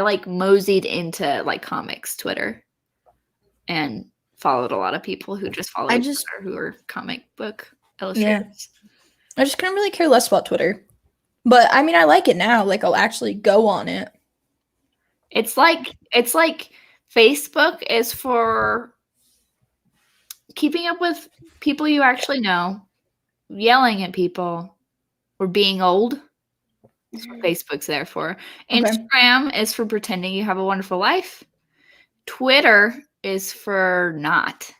like moseyed into like comics Twitter and followed a lot of people who just follow Twitter who are comic book illustrators. Yeah. I just couldn't really care less about Twitter. But I mean, I like it now. Like, I'll actually go on it. It's like Facebook is for keeping up with people you actually know, yelling at people, or being old. That's what Facebook's there for. Instagram is for pretending you have a wonderful life. Twitter is for not.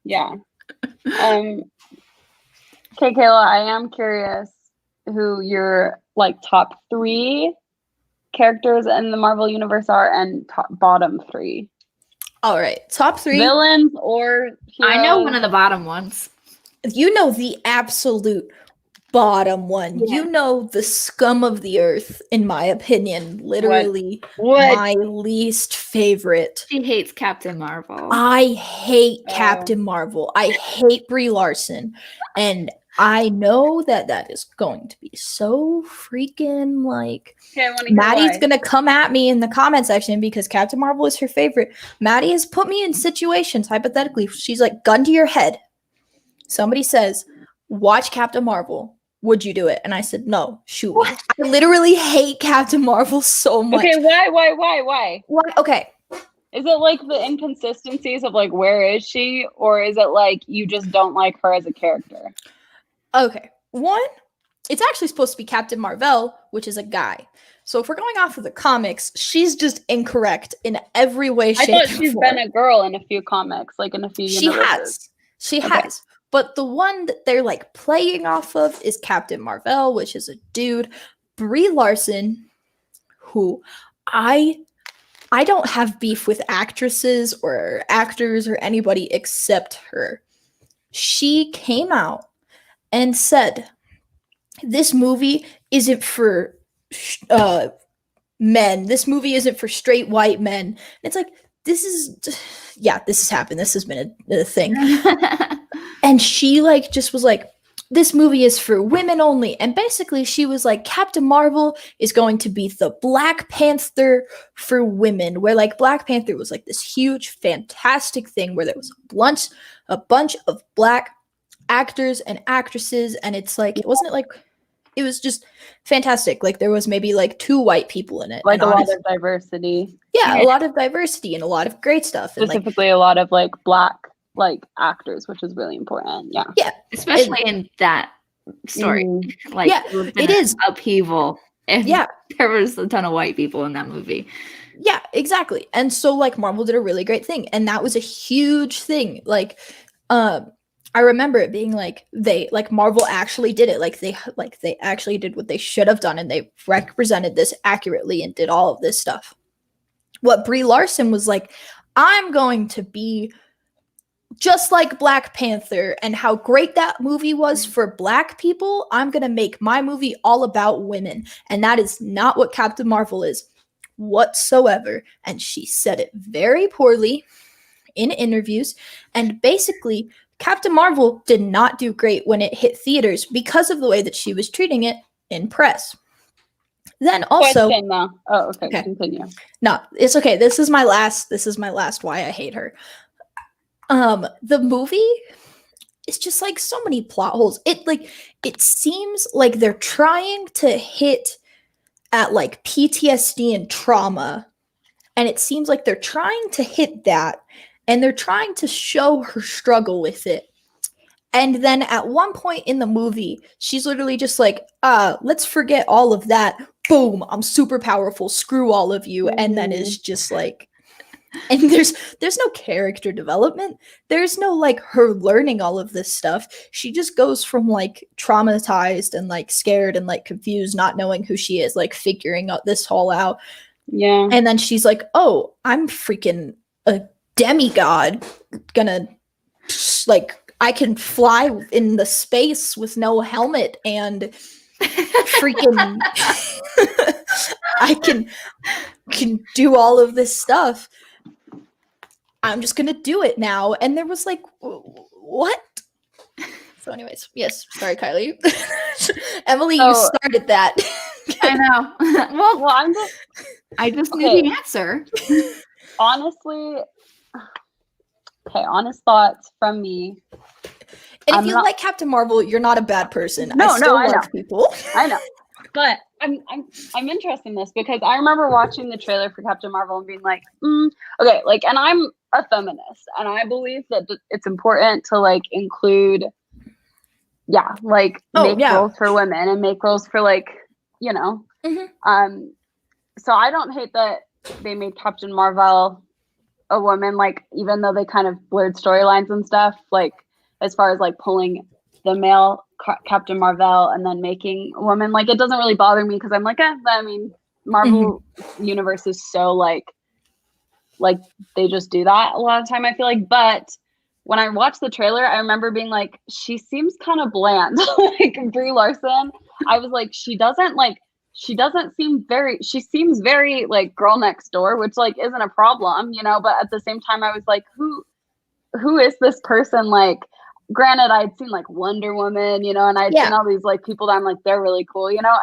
Yeah. Okay, Kayla, I am curious who your like top 3 characters in the Marvel universe are and bottom 3. All right, top 3 villains or heroes. I know one of the bottom ones. You know the absolute bottom one. Yeah. You know the scum of the earth, in my opinion. Literally my least favorite. She hates Captain Marvel. I hate Captain Marvel. I hate Brie Larson. And I know that is going to be so freaking like Maddie's gonna come at me in the comment section because Captain Marvel is her favorite. Maddie has put me in situations, hypothetically, she's like, gun to your head. Somebody says, watch Captain Marvel. Would you do it? And I said, no, shoot me. I literally hate Captain Marvel so much. Okay, why? Why? Okay. Is it like the inconsistencies of like, where is she? Or is it like you just don't like her as a character? Okay. One, it's actually supposed to be Captain Marvel, which is a guy. So if we're going off of the comics, she's just incorrect in every way, shape, I thought she's been a girl in a few comics, like in a few universes. She has. But the one that they're like playing off of is Captain Marvel, which is a dude. Brie Larson, who I don't have beef with actresses or actors or anybody except her. She came out and said, this movie isn't for men. This movie isn't for straight white men. And it's like, this has happened. This has been a thing. And she like just was like, this movie is for women only. And basically she was like, Captain Marvel is going to be the Black Panther for women, where like Black Panther was like this huge, fantastic thing where there was a bunch of Black actors and actresses. And it's like, it was just fantastic. Like there was maybe like 2 white people in it. Like a lot of diversity. Yeah, a lot of diversity and a lot of great stuff. Specifically a lot of like Black like actors, which is really important. Yeah, especially in that story. Like, it is upheaval. And there was a ton of white people in that movie. Yeah, exactly. And so like Marvel did a really great thing, and that was a huge thing. Like, I remember it being like Marvel actually did it. Like they actually did what they should have done, and they represented this accurately and did all of this stuff. What Brie Larson was like, I'm going to be just like Black Panther, and how great that movie was for Black people, I'm going to make my movie all about women. And that is not what Captain Marvel is whatsoever. And she said it very poorly in interviews. And basically, Captain Marvel did not do great when it hit theaters because of the way that she was treating it in press. Then also, continue. No, it's okay. This is my last why I hate her. The movie is just like so many plot holes. It seems like they're trying to hit at like PTSD and trauma, and it seems like they're trying to hit that, and they're trying to show her struggle with it. And then at one point in the movie, she's literally just like, let's forget all of that. Boom, I'm super powerful. Screw all of you. And then it's just like, and there's no character development. There's no like her learning all of this stuff. She just goes from like traumatized and like scared and like confused, not knowing who she is, like figuring out this all out. Yeah. And then she's like, oh, I'm freaking a demigod. Gonna like, I can fly in the space with no helmet and freaking can do all of this stuff. I'm just gonna do it now. And there was like, what? So anyways, yes, sorry, Kylie. Emily, you started that. I know. well, I just knew the answer. Honestly, honest thoughts from me. And if you like Captain Marvel, you're not a bad person. I still love people. I know. But I'm interested in this because I remember watching the trailer for Captain Marvel and being like, okay, like, and I'm a feminist, and I believe that it's important to like include, make roles for women and make roles for like, you know, so I don't hate that they made Captain Marvel a woman, like, even though they kind of blurred storylines and stuff, like as far as like pulling the male Captain Marvel and then making a woman, like, it doesn't really bother me because I'm like, I mean, Marvel universe is so like they just do that a lot of time, I feel like. But when I watched the trailer, I remember being like, she seems kind of bland. Like Brie Larson, I was like, she seems very like girl next door, which like isn't a problem, you know, but at the same time I was like, who is this person? Like, granted, I'd seen like Wonder Woman, you know, and I'd seen all these like people that I'm like, they're really cool, you know,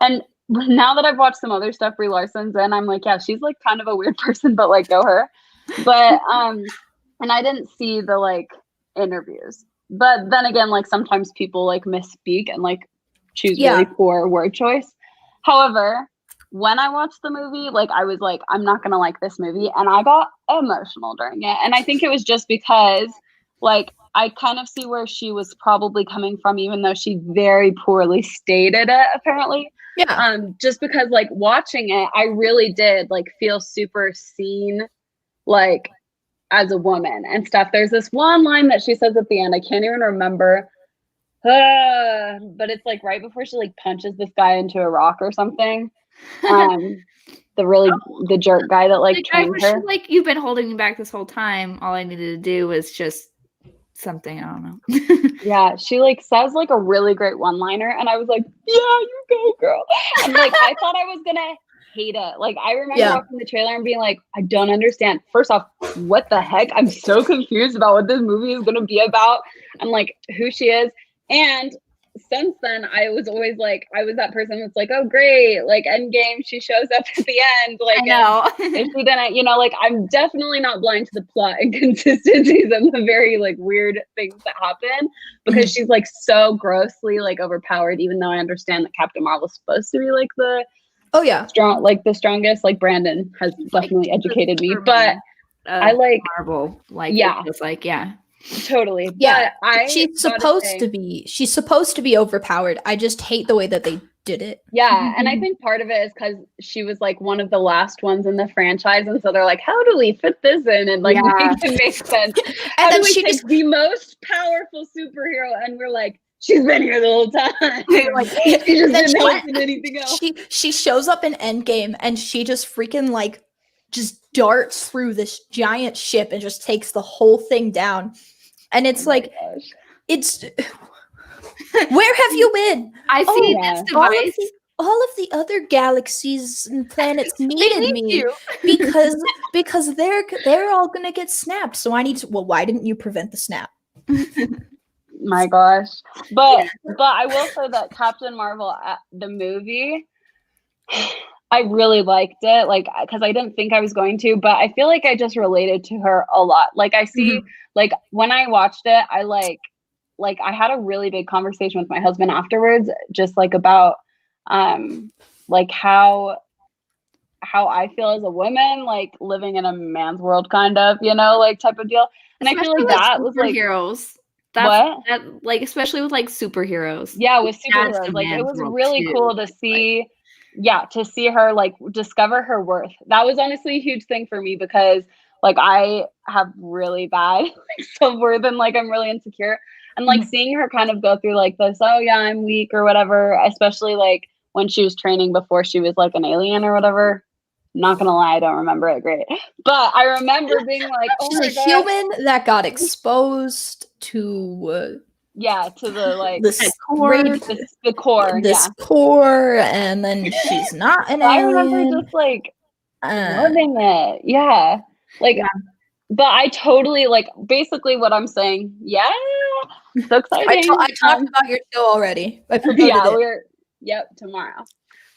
and now that I've watched some other stuff Brie Larson's in, I'm like, yeah, she's like kind of a weird person, but like, go her. But and I didn't see the like interviews, but then again, like sometimes people like misspeak and like choose really poor word choice. However, when I watched the movie, like I was like, I'm not gonna like this movie, and I got emotional during it. And I think it was just because like I kind of see where she was probably coming from, even though she very poorly stated it, apparently. Yeah. Just because like watching it, I really did like feel super seen, like as a woman and stuff. There's this one line that she says at the end, I can't even remember, but it's like right before she like punches this guy into a rock or something. The jerk guy that like trained her. Like, you've been holding me back this whole time. All I needed to do was just something, I don't know. Yeah, she like says like a really great one-liner, and I was like, yeah, you go, girl. And like I thought I was gonna hate it. Like I remember watching the trailer and being like, I don't understand. First off, what the heck? I'm so confused about what this movie is gonna be about and like who she is. And since then, I was always like, I was that person that's like, oh great, like Endgame, she shows up at the end. Like, I know. If she didn't, you know, like I'm definitely not blind to the plot inconsistencies and the very like weird things that happen, because she's like so grossly like overpowered, even though I understand that Captain Marvel's supposed to be like the strong, like the strongest. Like Brandon has definitely educated me, but I like Marvel, like it's like totally. Yeah, but she's supposed to be overpowered. I just hate the way that they did it. Yeah, and I think part of it is because she was like one of the last ones in the franchise, and so they're like, how do we fit this in and like make it make sense? And then she take the most powerful superhero, and we're like, she's been here the whole time. Like, she just didn't mention anything else. She shows up in Endgame, and she just freaking like just darts through this giant ship and just takes the whole thing down. And it's like, it's where have you been? I see this device. All of the other galaxies and planets needed me because they're all gonna get snapped. So I need to. Well, why didn't you prevent the snap? My gosh, but I will say that Captain Marvel, the movie, I really liked it, like, because I didn't think I was going to, but I feel like I just related to her a lot. Like I see, like when I watched it, I like I had a really big conversation with my husband afterwards, just like about like how I feel as a woman, like living in a man's world, kind of, you know, like type of deal. And especially I feel like that was like heroes. Like especially with like superheroes. Yeah, with superheroes, like it was really cool to see. To see her like discover her worth. That was honestly a huge thing for me, because like I have really bad like self-worth and like I'm really insecure, and like seeing her kind of go through like this, oh yeah, I'm weak or whatever, especially like when she was training before she was like an alien or whatever. Not gonna lie, I don't remember it great, but I remember being like, oh my God. Human that got exposed to to the like the core, and then she's not an alien. I remember just like Loving it. Yeah. Like, but I totally like basically what I'm saying. Yeah. So exciting. I talked about your show already. I promoted it. Tomorrow.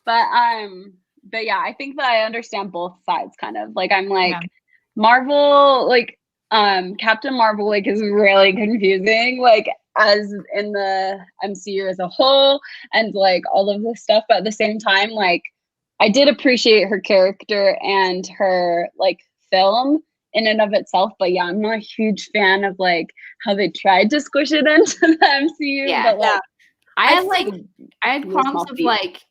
But yeah, I think that I understand both sides kind of. Like I'm like Marvel, like Captain Marvel like is really confusing, like as in the MCU as a whole and like all of this stuff, but at the same time, like I did appreciate her character and her like film in and of itself, but yeah, I'm not a huge fan of like how they tried to squish it into the MCU. Yeah, but like I had qualms of like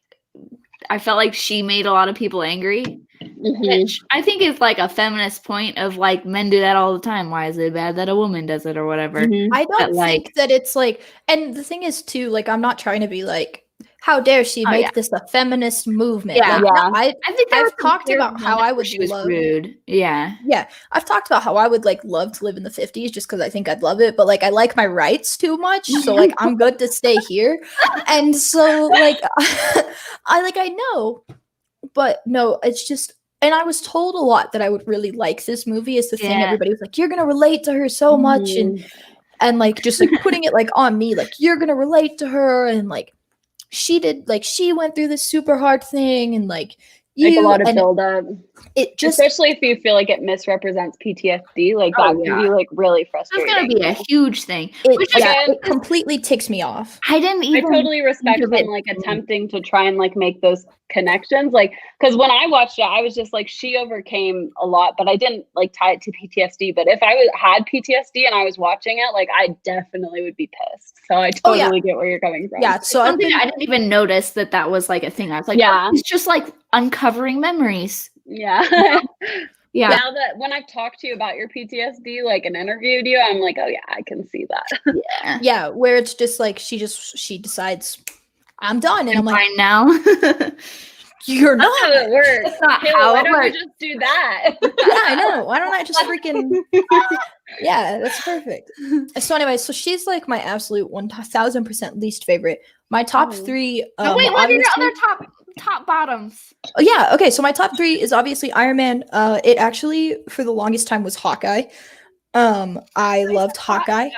I felt like she made a lot of people angry, which I think is like a feminist point of like men do that all the time. Why is it bad that a woman does it or whatever? I don't think that it's like, and the thing is too, like I'm not trying to be like, how dare she make this a feminist movement? Yeah, like, no, I think I've talked about how I would love rude. Yeah, I've talked about how I would like love to live in the 50s just because I think I'd love it, but like I like my rights too much, so like I'm good to stay here, and so like I know, but no, it's just. And I was told a lot that I would really like this movie is the thing. Everybody was like, you're going to relate to her so much. And like, just like putting it like on me, like you're going to relate to her. And like, she went through this super hard thing. And like a lot of build up. It just, especially if you feel like it misrepresents PTSD, like that can be like really frustrating. It's going to be a huge thing. It completely ticks me off. I totally respect them like attempting to try and like make those connections, like because when I watched it I was just like she overcame a lot, but I didn't like tie it to PTSD. But if I had PTSD and I was watching it, like I definitely would be pissed. So I totally get where you're coming from. Yeah, so I didn't even notice that was like a thing. I was like, it's just like uncovering memories. Yeah. Now that when I've talked to you about your PTSD, like and interviewed you, I'm like, oh yeah, I can see that. Yeah, where it's just like she decides I'm done, and I'm like, fine now. You're not. That's how it works. That's not Kayla, how why it don't works. we just do that? Yeah, I know. Why don't I just freaking? Yeah, that's perfect. So anyway, so she's like my absolute 1000% least favorite. My top three. Wait, what are your other top bottoms? Oh, yeah. Okay. So my top three is obviously Iron Man. It actually for the longest time was Hawkeye. I loved Hawkeye.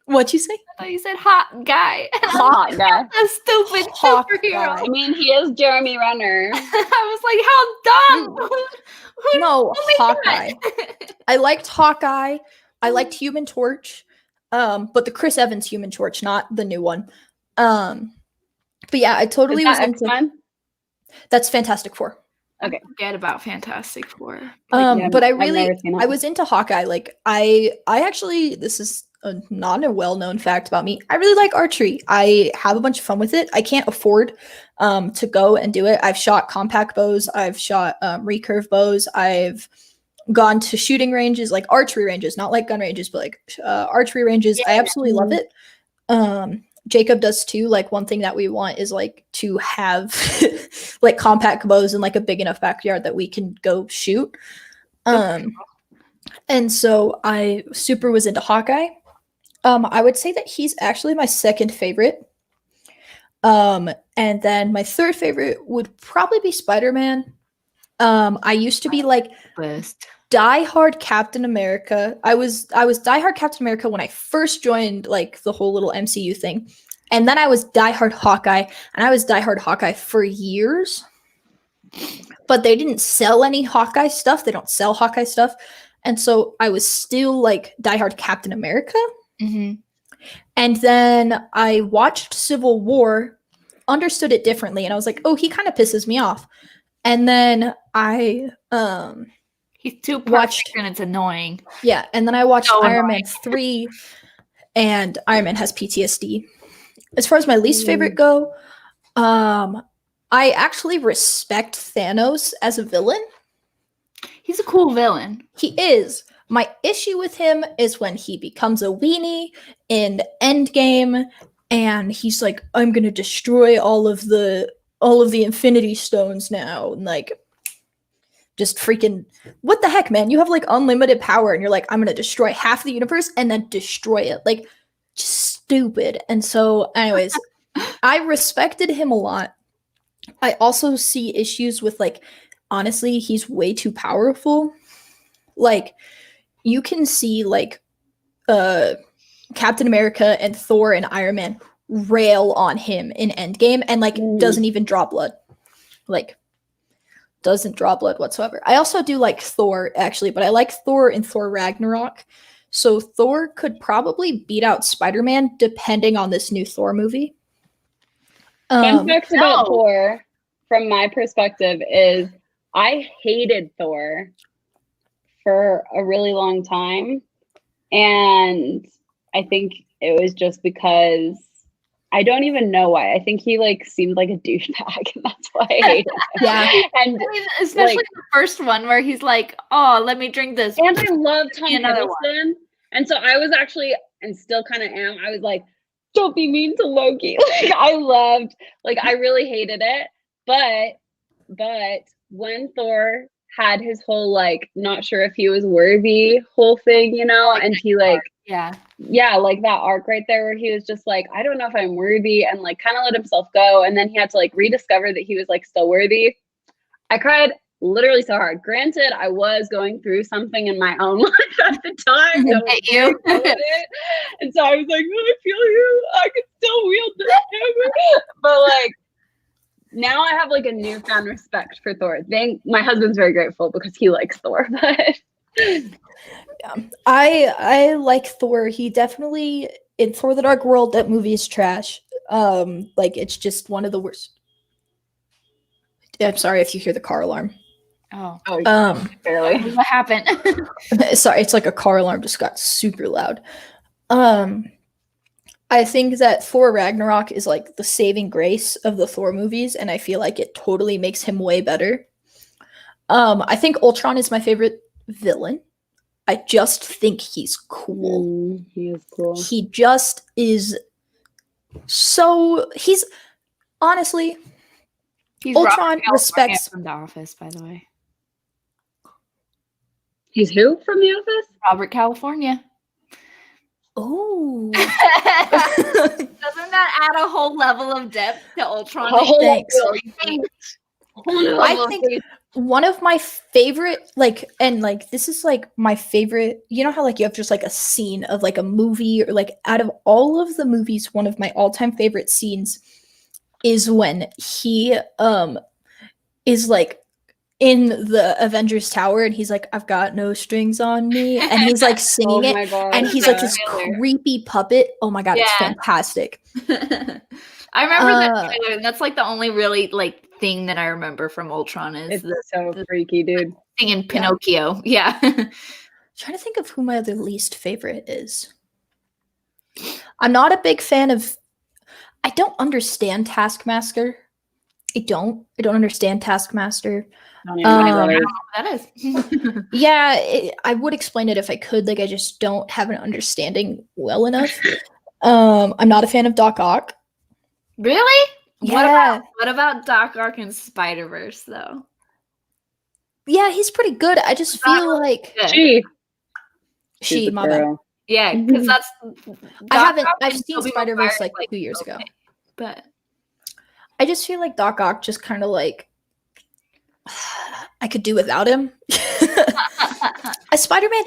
What'd you say? I thought you said hot guy. Hot guy. A stupid superhero. I mean, he is Jeremy Renner. I was like, how dumb. No, Hawkeye. I liked Hawkeye. I liked Human Torch. But the Chris Evans Human Torch, not the new one. But yeah, I totally was into X-Men? That's Fantastic Four. Okay. Forget about Fantastic Four. But I was into Hawkeye. Like I actually, this is not a well-known fact about me. I really like archery. I have a bunch of fun with it. I can't afford to go and do it. I've shot compact bows. I've shot recurve bows. I've gone to shooting ranges, like archery ranges, not like gun ranges, but like archery ranges. I absolutely love it. Jacob does too. Like one thing that we want is like to have like compact bows in like a big enough backyard that we can go shoot. And so I super was into Hawkeye. I would say that he's actually my second favorite. And then my third favorite would probably be Spider-Man. I used to be like diehard Captain America. I was diehard Captain America when I first joined like the whole little MCU thing. And then I was diehard Hawkeye, and I was diehard Hawkeye for years. But they didn't sell any Hawkeye stuff. They don't sell Hawkeye stuff. And so I was still like diehard Captain America. And then I watched Civil War, understood it differently, and I was like, oh, he kind of pisses me off. And then I he's too perfect and it's annoying. Yeah, and then I watched Iron Man 3, and Iron Man has PTSD. As far as my least favorite go, I actually respect Thanos as a villain. He's a cool villain. He is. My issue with him is when he becomes a weenie in Endgame, and he's like, "I'm gonna destroy all of the Infinity Stones now," and like, just freaking, what the heck, man? You have like unlimited power, and you're like, "I'm gonna destroy half the universe and then destroy it," like, just stupid. And so, anyways, I respected him a lot. I also see issues with like honestly, he's way too powerful. Like, you can see like Captain America and Thor and Iron Man rail on him in Endgame and like doesn't even draw blood. Like, doesn't draw blood whatsoever. I also do like Thor, actually, but I like Thor in Thor Ragnarok. So Thor could probably beat out Spider-Man depending on this new Thor movie. Fun fact about Thor, from my perspective, is I hated Thor for a really long time. And I think it was just because I don't even know why. I think he like seemed like a douchebag, and that's why I hated him. Yeah. And I mean, especially like, the first one where he's like, "Oh, let me drink this." And I love Tom Hiddleston. And so I was actually, and still kind of am, I was like, don't be mean to Loki. Like I really hated it. But when Thor had his whole like not sure if he was worthy whole thing, you know, and he like like that arc right there where he was just like, I don't know if I'm worthy, and like kind of let himself go, and then he had to like rediscover that he was like still worthy. I cried literally so hard. Granted, I was going through something in my own life at the time that was you. And so I was like, I feel you, I can still wield this hammer. But like now I have like a newfound respect for Thor. My husband's very grateful because he likes Thor, but yeah. I like Thor. He definitely, in Thor the Dark World, that movie is trash. Like it's just one of the worst. I'm sorry if you hear the car alarm. Oh, barely. What happened? Sorry, it's like a car alarm just got super loud. I think that Thor Ragnarok is like the saving grace of the Thor movies, and I feel like it totally makes him way better. I think Ultron is my favorite villain. I just think he's cool. He is cool. He just is so. He's honestly. Ultron respects from The Office, by the way. He's who from The Office? Robert California. Oh. Doesn't that add a whole level of depth to Ultron? Thanks. I think one of my favorite, like, and like, this is like my favorite, you know how like you have just like a scene of like a movie, or like out of all of the movies, one of my all-time favorite scenes is when he is like in the Avengers Tower and he's like, I've got no strings on me, and he's like singing it, and he's like this creepy puppet. Oh my god, it's fantastic. I remember that trailer, and that's like the only really like thing that I remember from Ultron is so freaky, dude. Singing Pinocchio. Yeah. Trying to think of who my other least favorite is. I'm not a big fan of. I don't understand Taskmaster. I don't understand Taskmaster. I don't know what that is. Yeah, I would explain it if I could. Like, I just don't have an understanding well enough. I'm not a fan of Doc Ock. Really? Yeah. What about Doc Ock in Spider-Verse, though? Yeah, he's pretty good. I just feel like she my bad. Yeah, because that's. I've seen Spider-Verse like 2 years ago, but I just feel like Doc Ock just kind of like I could do without him. Spider-Man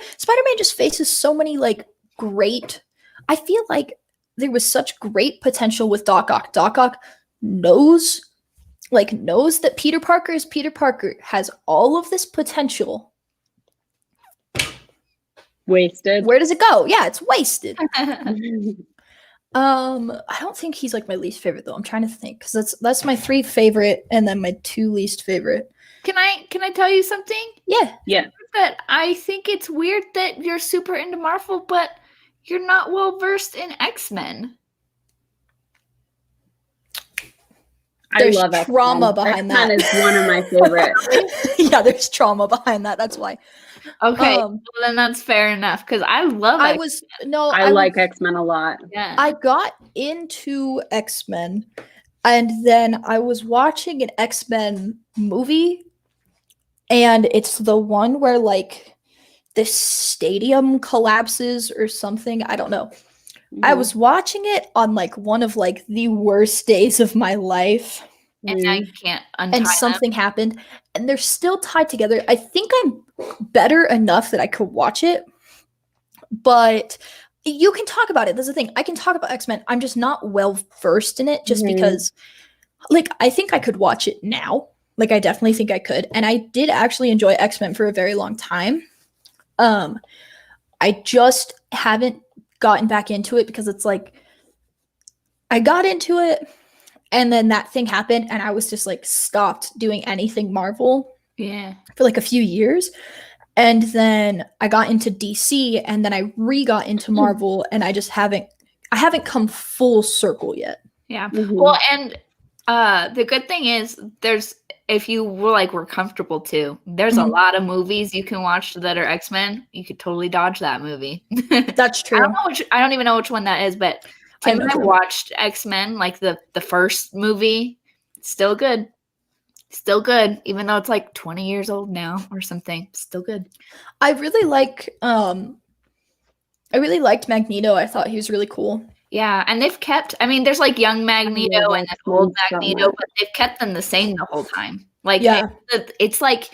just faces so many like great. I feel like there was such great potential with Doc Ock. Doc Ock knows that Peter Parker is Peter Parker, has all of this potential. Wasted. Where does it go? Yeah, it's wasted. I don't think he's like my least favorite though. I'm trying to think because that's my 3 favorite and then my 2 least favorite. Can I tell you something? Yeah. That I think it's weird that you're super into Marvel, but you're not well versed in X-Men. There's trauma behind that. X-Men is one of my favorites. Yeah, there's trauma behind that. That's why. Okay, well, then that's fair enough because I love. I like X-Men a lot. Yeah, I got into X-Men, and then I was watching an X-Men movie, and it's the one where like this stadium collapses or something. I don't know. I was watching it on like one of like the worst days of my life. and now you can't untie and something happened, and they're still tied together. I think I'm better enough that I could watch it, but you can talk about it. That's the thing. I can talk about X-Men. I'm just not well versed in it, just because, like, I think I could watch it now. Like, I definitely think I could, and I did actually enjoy X-Men for a very long time. I just haven't gotten back into it because it's like I got into it, and then that thing happened, and I was just like stopped doing anything Marvel. Yeah. For like a few years. And then I got into DC, and then I got into Marvel, and I haven't come full circle yet. Yeah. Well, and the good thing is if you were comfortable too, there's a lot of movies you can watch that are X-Men. You could totally dodge that movie. That's true. I don't even know which one that is, but I watched X-Men, like the first movie. Still good. Still good, even though it's like 20 years old now or something. Still good. I really liked Magneto. I thought he was really cool. Yeah, and they've kept, there's like young Magneto and old Magneto, but they've kept them the same the whole time. Like, it's like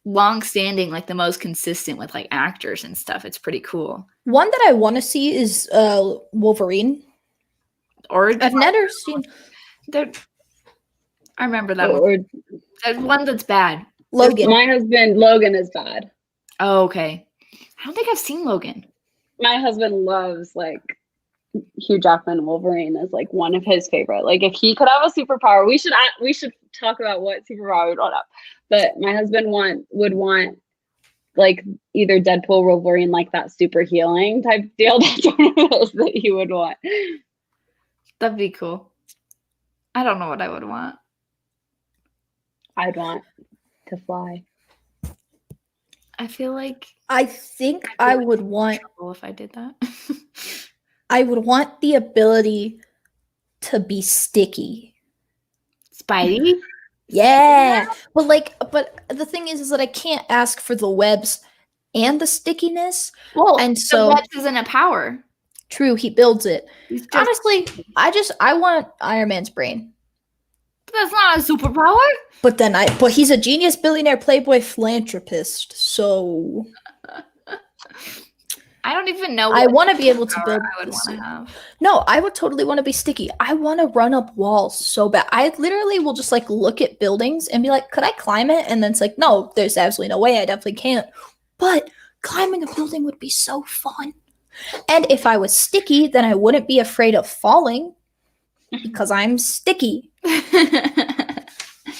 long-standing, like the most consistent with like actors and stuff. It's pretty cool. One that I want to see is Wolverine. I've never seen. I remember that one. There's one that's bad. Logan. My husband, Logan, is bad. Oh, okay. I don't think I've seen Logan. My husband loves like Hugh Jackman. Wolverine is like one of his favorite. Like if he could have a superpower, we should talk about what superpower we'd want up. But my husband would want like either Deadpool or Wolverine, like that super healing type deal. That's one of those that he would want. That'd be cool. I don't know what I would want. I'd want to fly. I feel like I think I would want if I did that. I would want the ability to be sticky. Spidey? Yeah. But the thing is that I can't ask for the webs and the stickiness. Well, and so the webs isn't a power. True, he builds it. Honestly, I want Iron Man's brain. That's not a superpower. But he's a genius billionaire playboy philanthropist, so I don't even know. I want to be able to build. I would want to have. No, I would totally want to be sticky. I want to run up walls so bad. I literally will just like look at buildings and be like, could I climb it? And then it's like, no, there's absolutely no way. I definitely can't. But climbing a building would be so fun. And if I was sticky, then I wouldn't be afraid of falling because I'm sticky.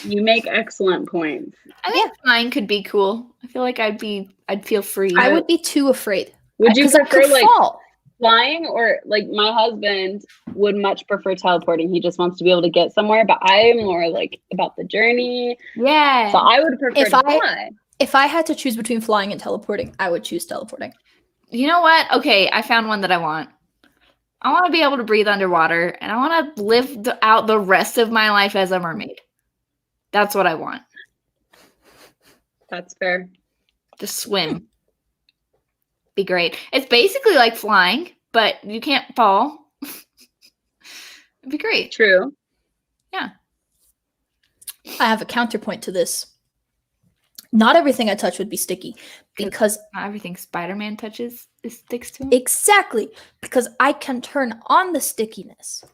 You make excellent points. I think flying could be cool. I feel like I'd feel free. I would be too afraid. Would you prefer like flying, or like my husband would much prefer teleporting? He just wants to be able to get somewhere, but I am more like about the journey. Yeah. So I would prefer to fly. If I had to choose between flying and teleporting, I would choose teleporting. You know what? Okay, I found one that I want. I want to be able to breathe underwater, and I want to live out the rest of my life as a mermaid. That's what I want. That's fair. Just swim. Be great. It's basically like flying, but you can't fall. It'd be great. True. Yeah. I have a counterpoint to this. Not everything I touch would be sticky because not everything Spider-Man touches sticks to him. Exactly, because I can turn on the stickiness.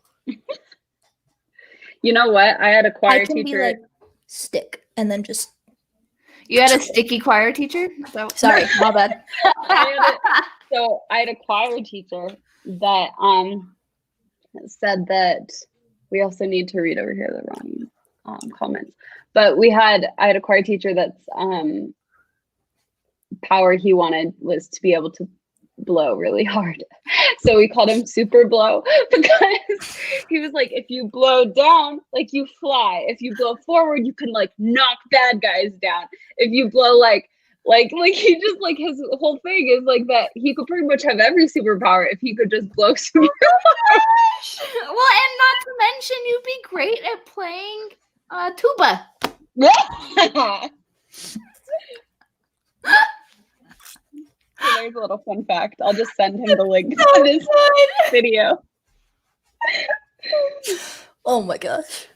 You know what? I had a choir teacher. Be like, stick, and then just. You had a sticky choir teacher? Sorry, my bad. I had a choir teacher that said that we also need to read over here the wrong comments. But I had a choir teacher that's power he wanted was to be able to blow really hard. So we called him Super Blow because he was like, if you blow down, like you fly. If you blow forward, you can like knock bad guys down. If you blow like he just like his whole thing is like that he could pretty much have every superpower if he could just blow super hard. Well, and not to mention you'd be great at playing tuba. Yeah. So there's a little fun fact. I'll just send him the link to this video. Oh my gosh.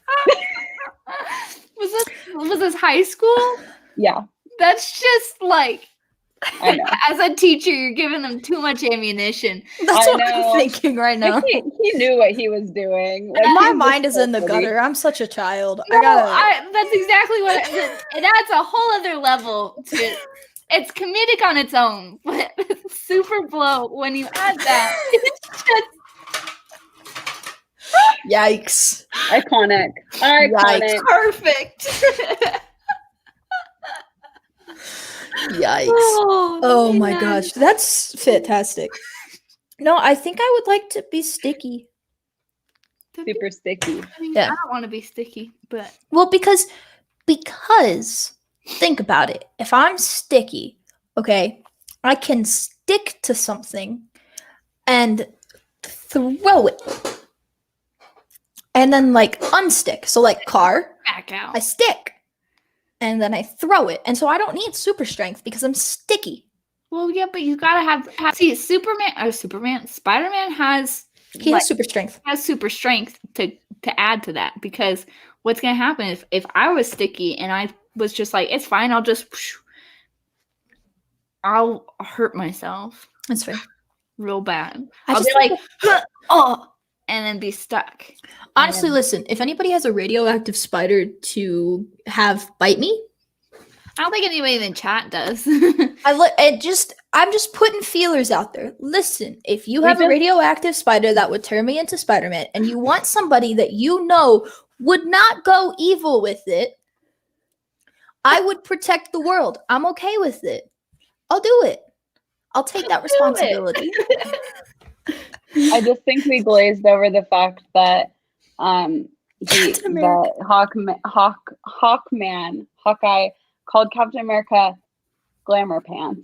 Was this high school? Yeah. That's just like, I know. as a teacher, you're giving them too much ammunition. That's what I'm thinking right now. He knew what he was doing. Like, my mind is in the gutter. I'm such a child. No, that's exactly what it adds a whole other level to it. It's comedic on its own, but super blow when you add that. It's just yikes. Iconic. Yikes. Perfect. Yikes. Oh my gosh. That's fantastic. No, I think I would like to be sticky. Super sticky. I mean, I don't want to be sticky, but well, because think about it. If I'm sticky, okay, I can stick to something and throw it. And then like unstick. So like car, back out. I stick. And then I throw it. And so I don't need super strength because I'm sticky. Well, yeah, but you gotta have see Spider-Man has super strength. Has super strength to add to that, because what's gonna happen if I was sticky and I was just like, it's fine, I'll hurt myself. That's fair. Real bad. I'll be like, oh, and then be stuck. Honestly, listen, if anybody has a radioactive spider to have bite me, I don't think anybody in the chat does. I'm just putting feelers out there. Listen, if you have a radioactive spider that would turn me into Spider-Man, and you want somebody that you know would not go evil with it, I would protect the world. I'm okay with it. I'll do it. I'll take that responsibility. I just think we glazed over the fact that Hawkeye called Captain America glamour pants.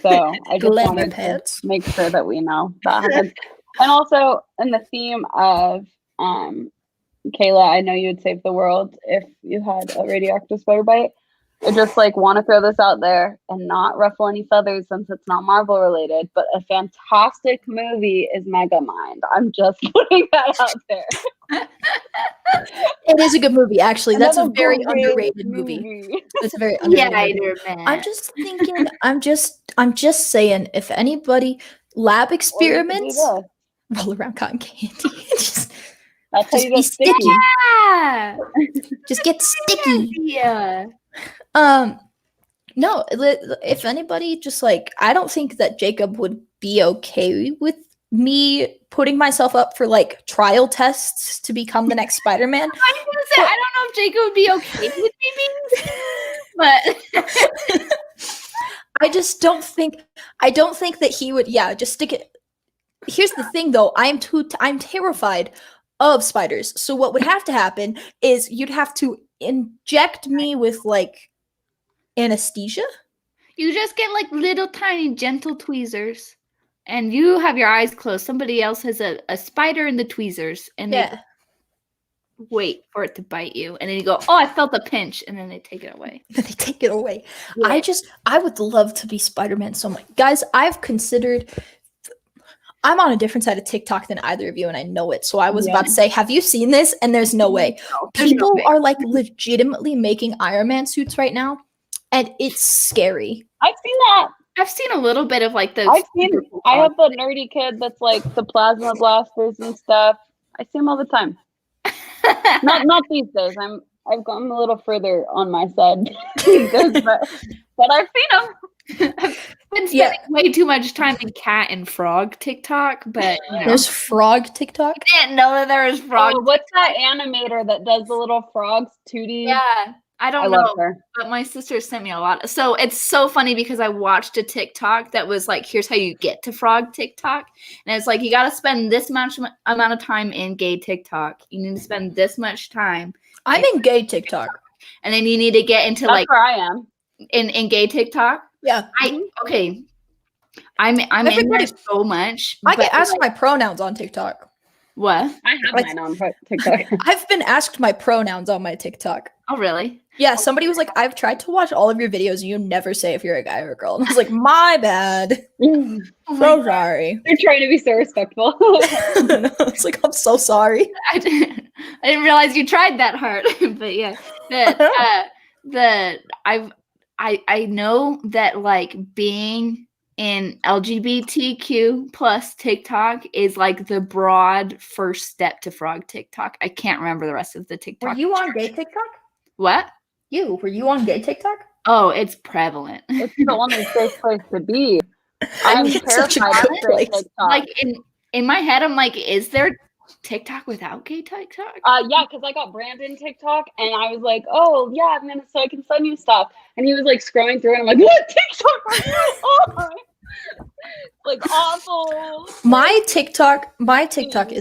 So I just wanted to make sure that we know that happens. And also in the theme of Kayla, I know you would save the world if you had a radioactive spider bite. I just want to throw this out there and not ruffle any feathers since it's not Marvel related, but a fantastic movie is Megamind. I'm just putting that out there. It is a good movie, actually. That's a very underrated movie. That's a very underrated movie. I'm just thinking, I'm just saying, if anybody lab experiments, roll around cotton candy. just be sticky. Yeah. Just get sticky. Yeah. No, if anybody just I don't think that Jacob would be okay with me putting myself up for trial tests to become the next Spider-Man. I was gonna say, I don't know if Jacob would be okay with me being but I don't think that he would just stick it. Here's the thing though, I'm terrified of spiders. So what would have to happen is you'd have to inject me with anesthesia. You just get little tiny gentle tweezers and you have your eyes closed. Somebody else has a spider in the tweezers and they wait for it to bite you. And then you go, oh, I felt a pinch. And then they take it away. Yeah. I would love to be Spider-Man so much. Guys, I'm on a different side of TikTok than either of you, and I know it. So I was about to say, have you seen this? And there's no way. People are legitimately making Iron Man suits right now, and it's scary. I've seen that. I've seen a little bit of those. I have the nerdy kid that's the plasma blasters and stuff. I see them all the time. not these days. I've gone a little further on my side these days, but I've seen them. I've been spending way too much time in cat and frog TikTok, but there's frog TikTok. I didn't know that there was frog. Oh, what's that animator that does the little frogs? 2D. Yeah, I don't know, but my sister sent me a lot. So it's so funny because I watched a TikTok that was here's how you get to frog TikTok, and it's you got to spend this much amount of time in gay TikTok. You need to spend this much time. I'm in gay TikTok, and then you need to get into That's where I am in gay TikTok. Yeah. I'm in there so much. I get asked my pronouns on TikTok. What? I have mine on TikTok. I've been asked my pronouns on my TikTok. Oh, really? Yeah, somebody was like, I've tried to watch all of your videos and you never say if you're a guy or a girl. And I was like, my bad. So sorry. They're trying to be so respectful. It's I'm so sorry. I didn't realize you tried that hard. But yeah, I know that like being in LGBTQ plus TikTok is like the broad first step to frog TikTok. I can't remember the rest of the TikTok. Were you on gay TikTok? What? Were you on gay TikTok? Oh, it's prevalent. It's the only safe place to be. I'm terrified of TikTok. Like in my head, I'm like, is there TikTok without gay TikTok? Yeah, because I got Brandon TikTok, and I was like, oh yeah, man, so I can send you stuff. And he was like scrolling through, and I'm like, what TikTok are you on? Like awful. My TikTok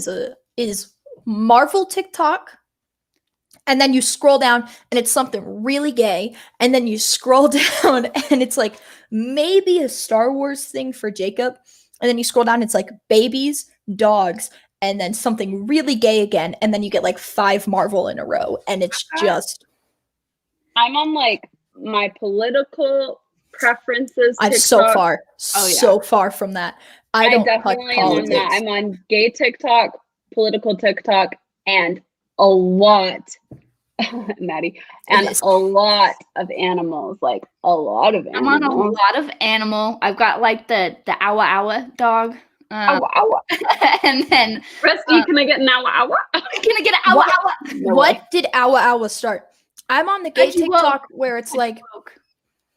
is Marvel TikTok. And then you scroll down and it's something really gay. And then you scroll down and it's like maybe a Star Wars thing for Jacob. And then you scroll down, and it's like babies, dogs, and then something really gay again. And then you get like 5 Marvel in a row. And it's just. I'm on like my political preferences. I'm so far from that. I don't definitely touch politics. am on that. I'm on gay TikTok, political TikTok, and a lot, Maddie, and a lot of animals, like a lot of animals. I'm on a lot of animal. I've got like the Awa Awa dog. Awa Awa. And then Rusty, can I get an Awa Awa? Can I get an Awa Awa? No what way. did Awa Awa start? I'm on the gay Pudgy TikTok where it's like, Woke.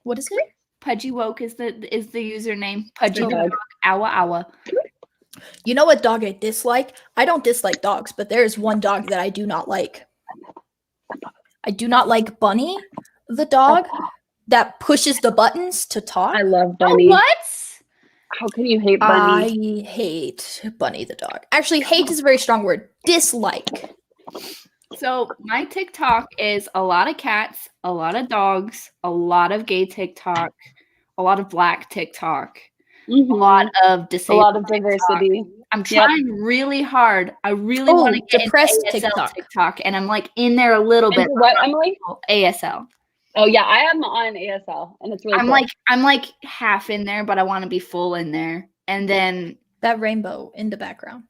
what is it? Pudgy Woke is the username. Pudgy Okay. dog. Awa Awa. You know what dog I dislike? I don't dislike dogs, but there is one dog that I do not like. I do not like Bunny, the dog that pushes the buttons to talk. I love Bunny. Oh, what? How can you hate Bunny? I hate Bunny the dog. Actually, hate is a very strong word. Dislike. So my TikTok is a lot of cats, a lot of dogs, a lot of gay TikTok, a lot of black TikTok, a lot of disabled, a lot of diversity. TikTok. I'm trying really hard. I really want to get depressed into TikTok, and I'm like in there a little bit. What, Emily? ASL. Oh yeah, I am on ASL, and it's really. I'm like half in there, but I want to be full in there, and then that rainbow in the background.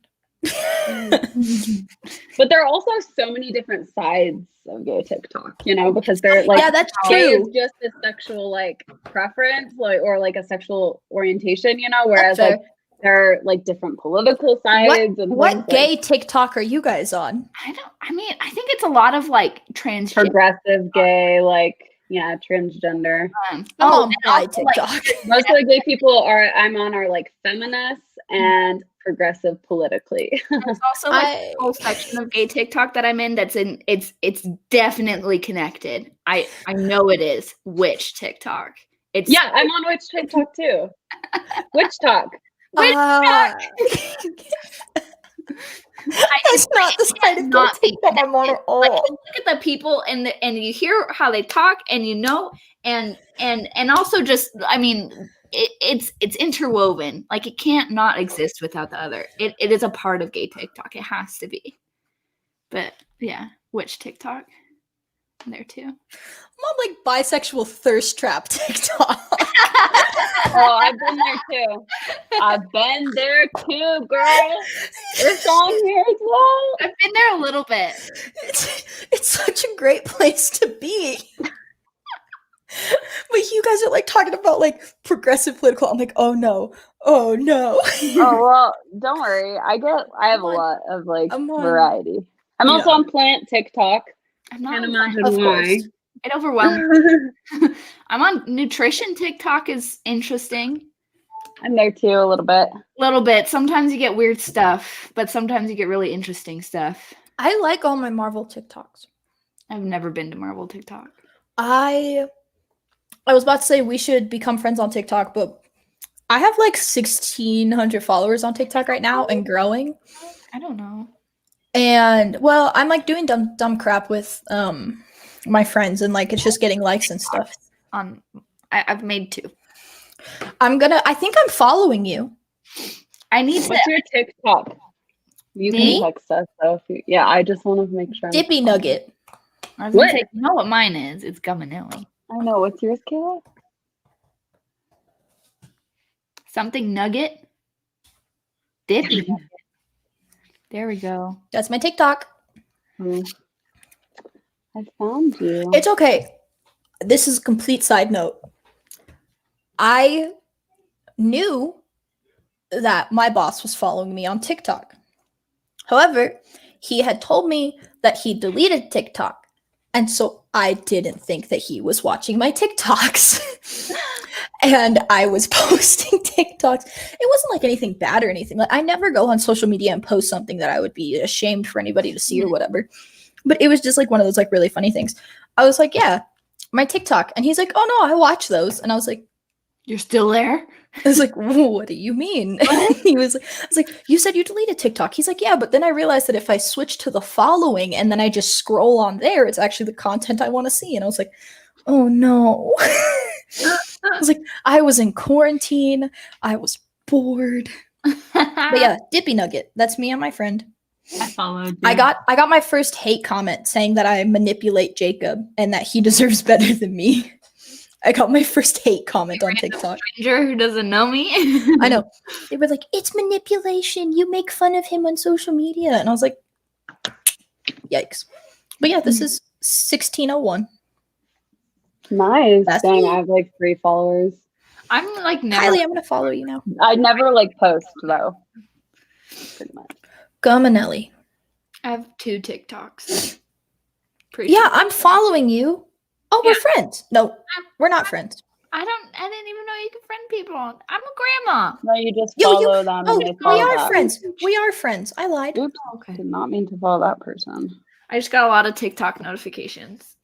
But there are also so many different sides of gay TikTok, you know, because they're like, yeah, that's gay true. is just a sexual like preference, like, or like a sexual orientation, you know, whereas like there are like different political sides. What gay TikTok are you guys on? I think it's a lot of like progressive gay, like transgender. I'm on bi TikTok. Like, most of the gay people I'm on like feminists and progressive politically. There's also like a whole section of gay TikTok that I'm in it's definitely connected. I know it is. Witch TikTok. I'm on Witch TikTok too. Witch Talk. That's not the side of gay TikTok I'm on at all. Like, look at the people and you hear how they talk, and you know, and also just, I mean, it's interwoven. Like it can't not exist without the other. It is a part of gay TikTok. It has to be. But yeah, Witch TikTok. I'm there too. I'm on like bisexual thirst trap TikTok. Oh, I've been there too. I've been there too, girl. It's on here as well. I've been there a little bit. It's such a great place to be. But you guys are like talking about like progressive political. I'm like, oh no. Oh well, don't worry. I have a lot of like variety. I'm also on plant TikTok. Can't imagine why. It overwhelms me. I'm on nutrition TikTok is interesting. I'm there too a little bit. Little bit. Sometimes you get weird stuff, but sometimes you get really interesting stuff. I like all my Marvel TikToks. I've never been to Marvel TikTok. I was about to say we should become friends on TikTok, but I have like 1,600 followers on TikTok right now and growing. I don't know. And well, I'm like doing dumb crap with my friends, and like it's just getting likes and stuff. I've made 2. I think I'm following you. What's your TikTok? You can text us though. I just want to make sure. Dippy Nugget. What? You know what mine is? It's Gummanelli. I know. What's yours, Kayla? Something Nugget. Dippy Nugget. There we go. That's my TikTok. I found you. It's okay. This is a complete side note. I knew that my boss was following me on TikTok. However, he had told me that he deleted TikTok. And so I didn't think that he was watching my TikToks. And I was posting TikToks. It wasn't like anything bad or anything. Like I never go on social media and post something that I would be ashamed for anybody to see or whatever. But it was just like one of those like really funny things. I was like, yeah, my TikTok. And he's like, oh no, I watch those. And I was like, you're still there? I was like, what do you mean? I was like, you said you deleted TikTok. He's like, yeah, but then I realized that if I switch to the following and then I just scroll on there, it's actually the content I want to see. And I was like, oh no. I was like, I was in quarantine. I was bored. But yeah, Dippy Nugget. That's me and my friend. I followed. I got my first hate comment saying that I manipulate Jacob and that he deserves better than me. I got my first hate comment on TikTok. Stranger who doesn't know me. I know. They were like, it's manipulation. You make fun of him on social media. And I was like, yikes. But yeah, this is 1601. Nice. That's Dang, me. I have like 3 followers. I'm like never. Kylie, I'm going to follow you now. I never like post though. Pretty much. Gamanelli. I have 2 TikToks. Yeah, I'm following you. Oh, Yeah. we're friends. No, we're not friends. I didn't even know you could friend people. I'm a grandma. No, you just follow them. Oh, and they we follow are back. friends. We are friends. I lied. Oops. Okay. Did not mean to follow that person. I just got a lot of TikTok notifications.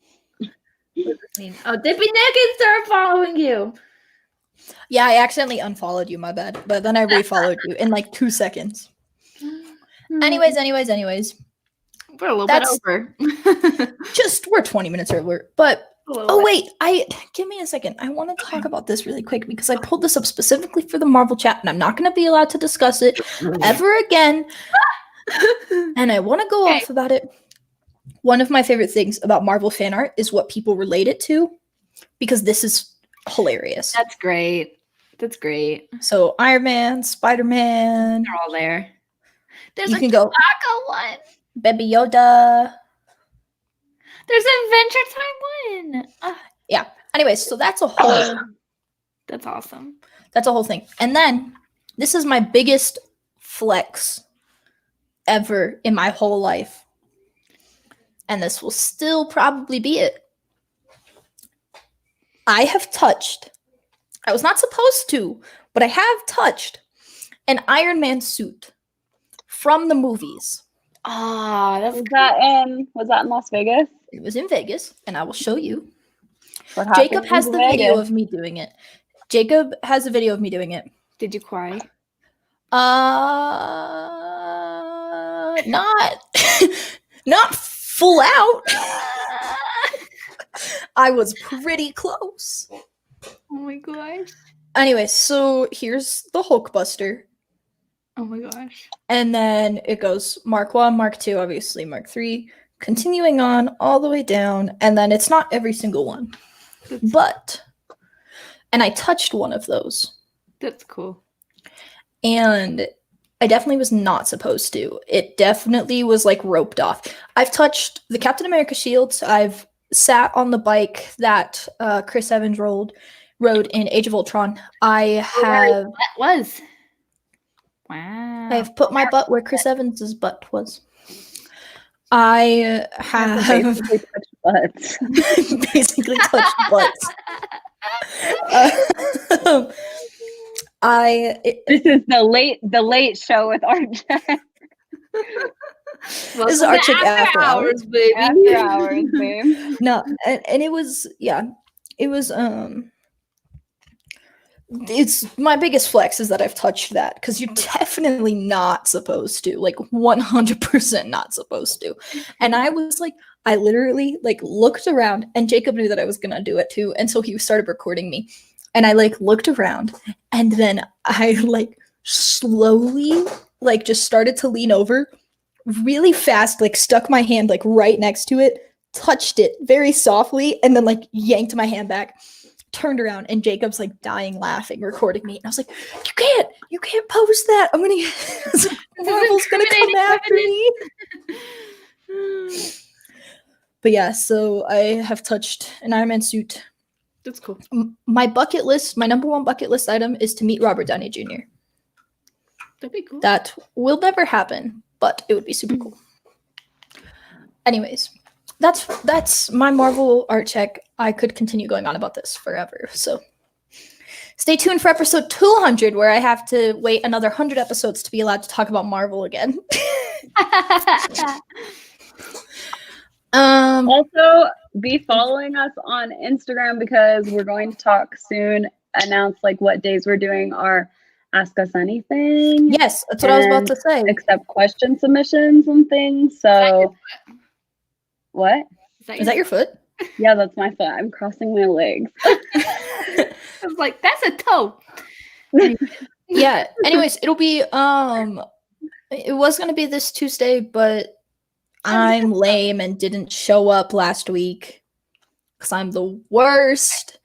Oh, Dippy Nugget started following you. Yeah, I accidentally unfollowed you, my bad. But then I refollowed you in like 2 seconds. Anyways. We're a little That's- bit over. We're 20 minutes over. But A little oh bit. wait, give me a second. I want to talk about this really quick because I pulled this up specifically for the Marvel chat and I'm not going to be allowed to discuss it ever again. And I want to go off about it. One of my favorite things about Marvel fan art is what people relate it to because this is hilarious. That's great. That's great. So Iron Man, Spider-Man. They're all there. There's You a can go taco one. Baby Yoda. There's Adventure Time one. Yeah. Anyways, so that's a whole That's awesome. That's a whole thing. And then this is my biggest flex ever in my whole life. And this will still probably be it. I have touched, I was not supposed to, but I have touched an Iron Man suit from the movies. Ah, that's Was that in Las Vegas? It was in Vegas, and I will show you. What happened Jacob has in the Vegas? video of me doing it. Jacob has a video of me doing it. Did you cry? Not full out. I was pretty close. Oh my gosh. Anyway, so here's the Hulkbuster. Oh my gosh. And then it goes Mark 1, Mark 2, obviously Mark 3, continuing on all the way down. And then it's not every single one. And I touched one of those. That's cool. And I definitely was not supposed to. It definitely was like roped off. I've touched the Captain America shields. I've sat on the bike that Chris Evans rode in Age of Ultron. That was. Wow. I have put my butt where Chris Evans's butt was. I have Basically touched butts. basically touched butts. This is the late show with Artcheck. This is Artcheck after hours, baby. After hours, babe. No, and it was it's my biggest flex is that I've touched that because you're definitely not supposed to, like 100% not supposed to. And I was like, I literally like looked around, and Jacob knew that I was gonna do it too, and so he started recording me. And I like looked around, and then I like slowly like just started to lean over really fast, like stuck my hand like right next to it, touched it very softly, and then like yanked my hand back, turned around, and Jacob's like dying laughing, recording me. And I was like, you can't post that. I'm gonna Marvel's gonna come after me. But yeah, so I have touched an Iron Man suit. That's cool. My bucket list, my number one bucket list item is to meet Robert Downey Jr. That'd be cool. That will never happen, but it would be super cool. Anyways, that's my Marvel art check. I could continue going on about this forever. So stay tuned for episode 200, where I have to wait another 100 episodes to be allowed to talk about Marvel again. Also, be following us on Instagram because we're going to talk soon, announce like what days we're doing our Ask Us Anything. Yes, that's what I was about to say. Accept question submissions and things. So, what? Is that your foot? Yeah, that's my foot. I'm crossing my legs. I was like, that's a toe. Yeah. Anyways, it'll be it was gonna be this Tuesday, but I'm lame and didn't show up last week because I'm the worst.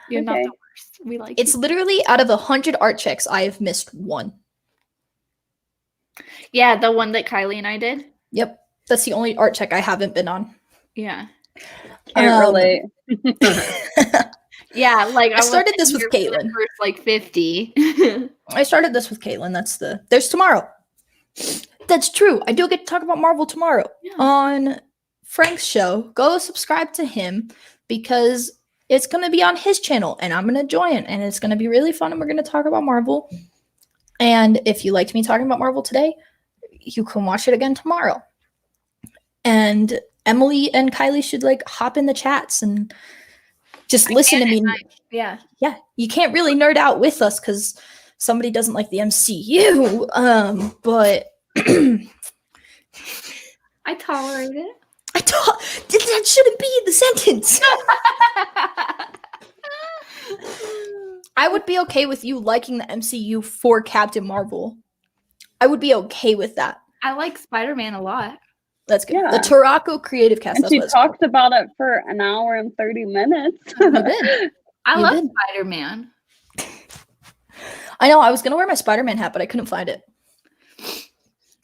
You're not the worst. We like it's you. Literally out of 100 art checks, I have missed one. Yeah, the one that Kylie and I did. Yep. That's the only art check I haven't been on. Yeah. Can't relate. Yeah, like I started this with Caitlin. First, like 50. I started this with Caitlin. There's tomorrow. That's true. I do get to talk about Marvel tomorrow on Frank's show. Go subscribe to him because it's going to be on his channel and I'm going to join and it's going to be really fun and we're going to talk about Marvel. And if you liked me talking about Marvel today, you can watch it again tomorrow. And Emily and Kylie should like hop in the chats and just listen to me. Yeah. Yeah. You can't really nerd out with us because somebody doesn't like the MCU. But I tolerate it. That shouldn't be the sentence. I would be okay with you liking the MCU for Captain Marvel. I would be okay with that. I like Spider-Man a lot. That's good. Yeah. The Taraco Creative Cast. And she talked about it for an hour and 30 minutes. You did. I love Spider-Man. I know. I was going to wear my Spider-Man hat, but I couldn't find it.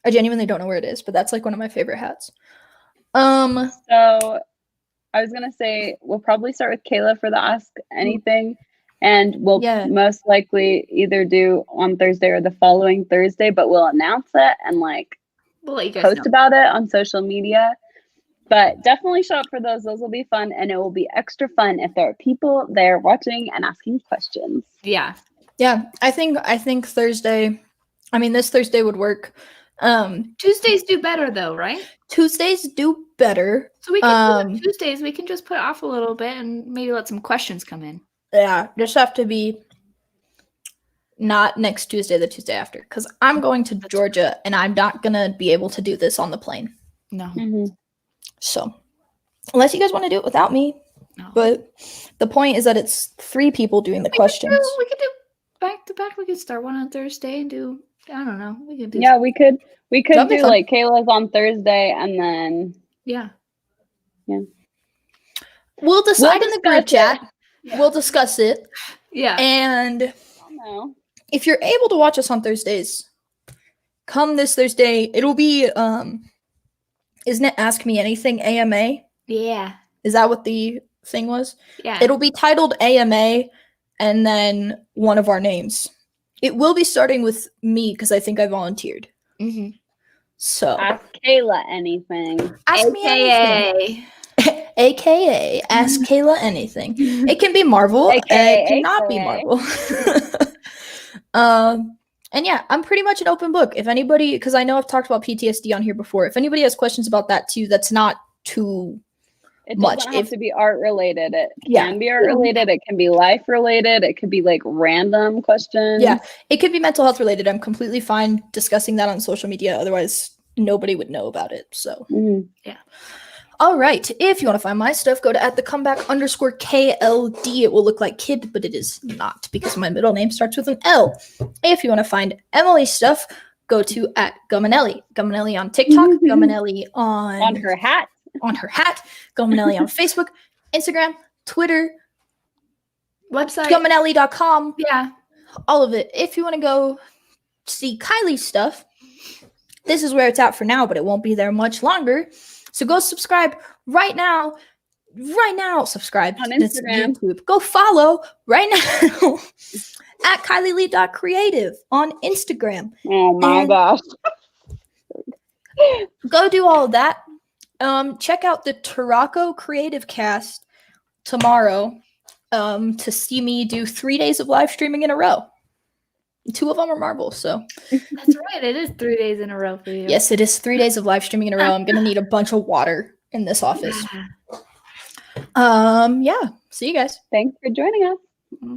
I genuinely don't know where it is, but that's like one of my favorite hats. So I was gonna say we'll probably start with Kayla for the Ask Anything, and we'll most likely either do on Thursday or the following Thursday, but we'll announce it and like we'll let you guys post about it on social media. But definitely show up for those. Those will be fun, and it will be extra fun if there are people there watching and asking questions. Yeah. Yeah. I think Thursday. I mean, this Thursday would work. Tuesdays do better though, right? Tuesdays do better. So we can do Tuesdays. We can just put it off a little bit and maybe let some questions come in. Yeah, just have to be not next Tuesday, the Tuesday after, because I'm going to Georgia and I'm not gonna be able to do this on the plane. No. Mm-hmm. So, unless you guys want to do it without me, but the point is that it's 3 people doing the questions. We could do back to back. We could start one on Thursday and do. I don't know. We could do. Yeah, we could do like Kayla's on Thursday and then. Yeah. We'll decide in the group chat. Yeah. We'll discuss it. Yeah. And if you're able to watch us on Thursdays, come this Thursday. It'll be isn't it Ask Me Anything AMA? Yeah. Is that what the thing was? Yeah. It'll be titled AMA and then one of our names. It will be starting with me because I think I volunteered. Mm-hmm. So Ask Kayla Anything. Ask me anything. AKA Ask Kayla Anything. It can be Marvel. AKA, it cannot be Marvel. And yeah, I'm pretty much an open book. If anybody, because I know I've talked about PTSD on here before. If anybody has questions about that too, that's not too much. It doesn't have to be art related. It can be art related. It can be life related. It could be like random questions. Yeah, it could be mental health related. I'm completely fine discussing that on social media. Otherwise, nobody would know about it. So yeah. All right. If you want to find my stuff, go to @thecomeback_KLD. It will look like kid, but it is not because my middle name starts with an L. If you want to find Emily's stuff, go to @Gumanelli. Gumanelli on TikTok. Gumanelli on her hat. Gumanelli on Facebook, Instagram, Twitter, website, Gumanelli.com. Yeah. All of it. If you want to go see Kylie's stuff, this is where it's at for now, but it won't be there much longer. So go subscribe right now. Right now, subscribe on to Instagram. YouTube. Go follow right now at KylieLee.creative on Instagram. Oh my gosh. Go do all of that. Check out the Tarako Creative Cast tomorrow to see me do 3 days of live streaming in a row. 2 of them are marbles, so. That's right. It is 3 days in a row for you. Yes, it is 3 days of live streaming in a row. I'm going to need a bunch of water in this office. Yeah. See you guys. Thanks for joining us. Bye.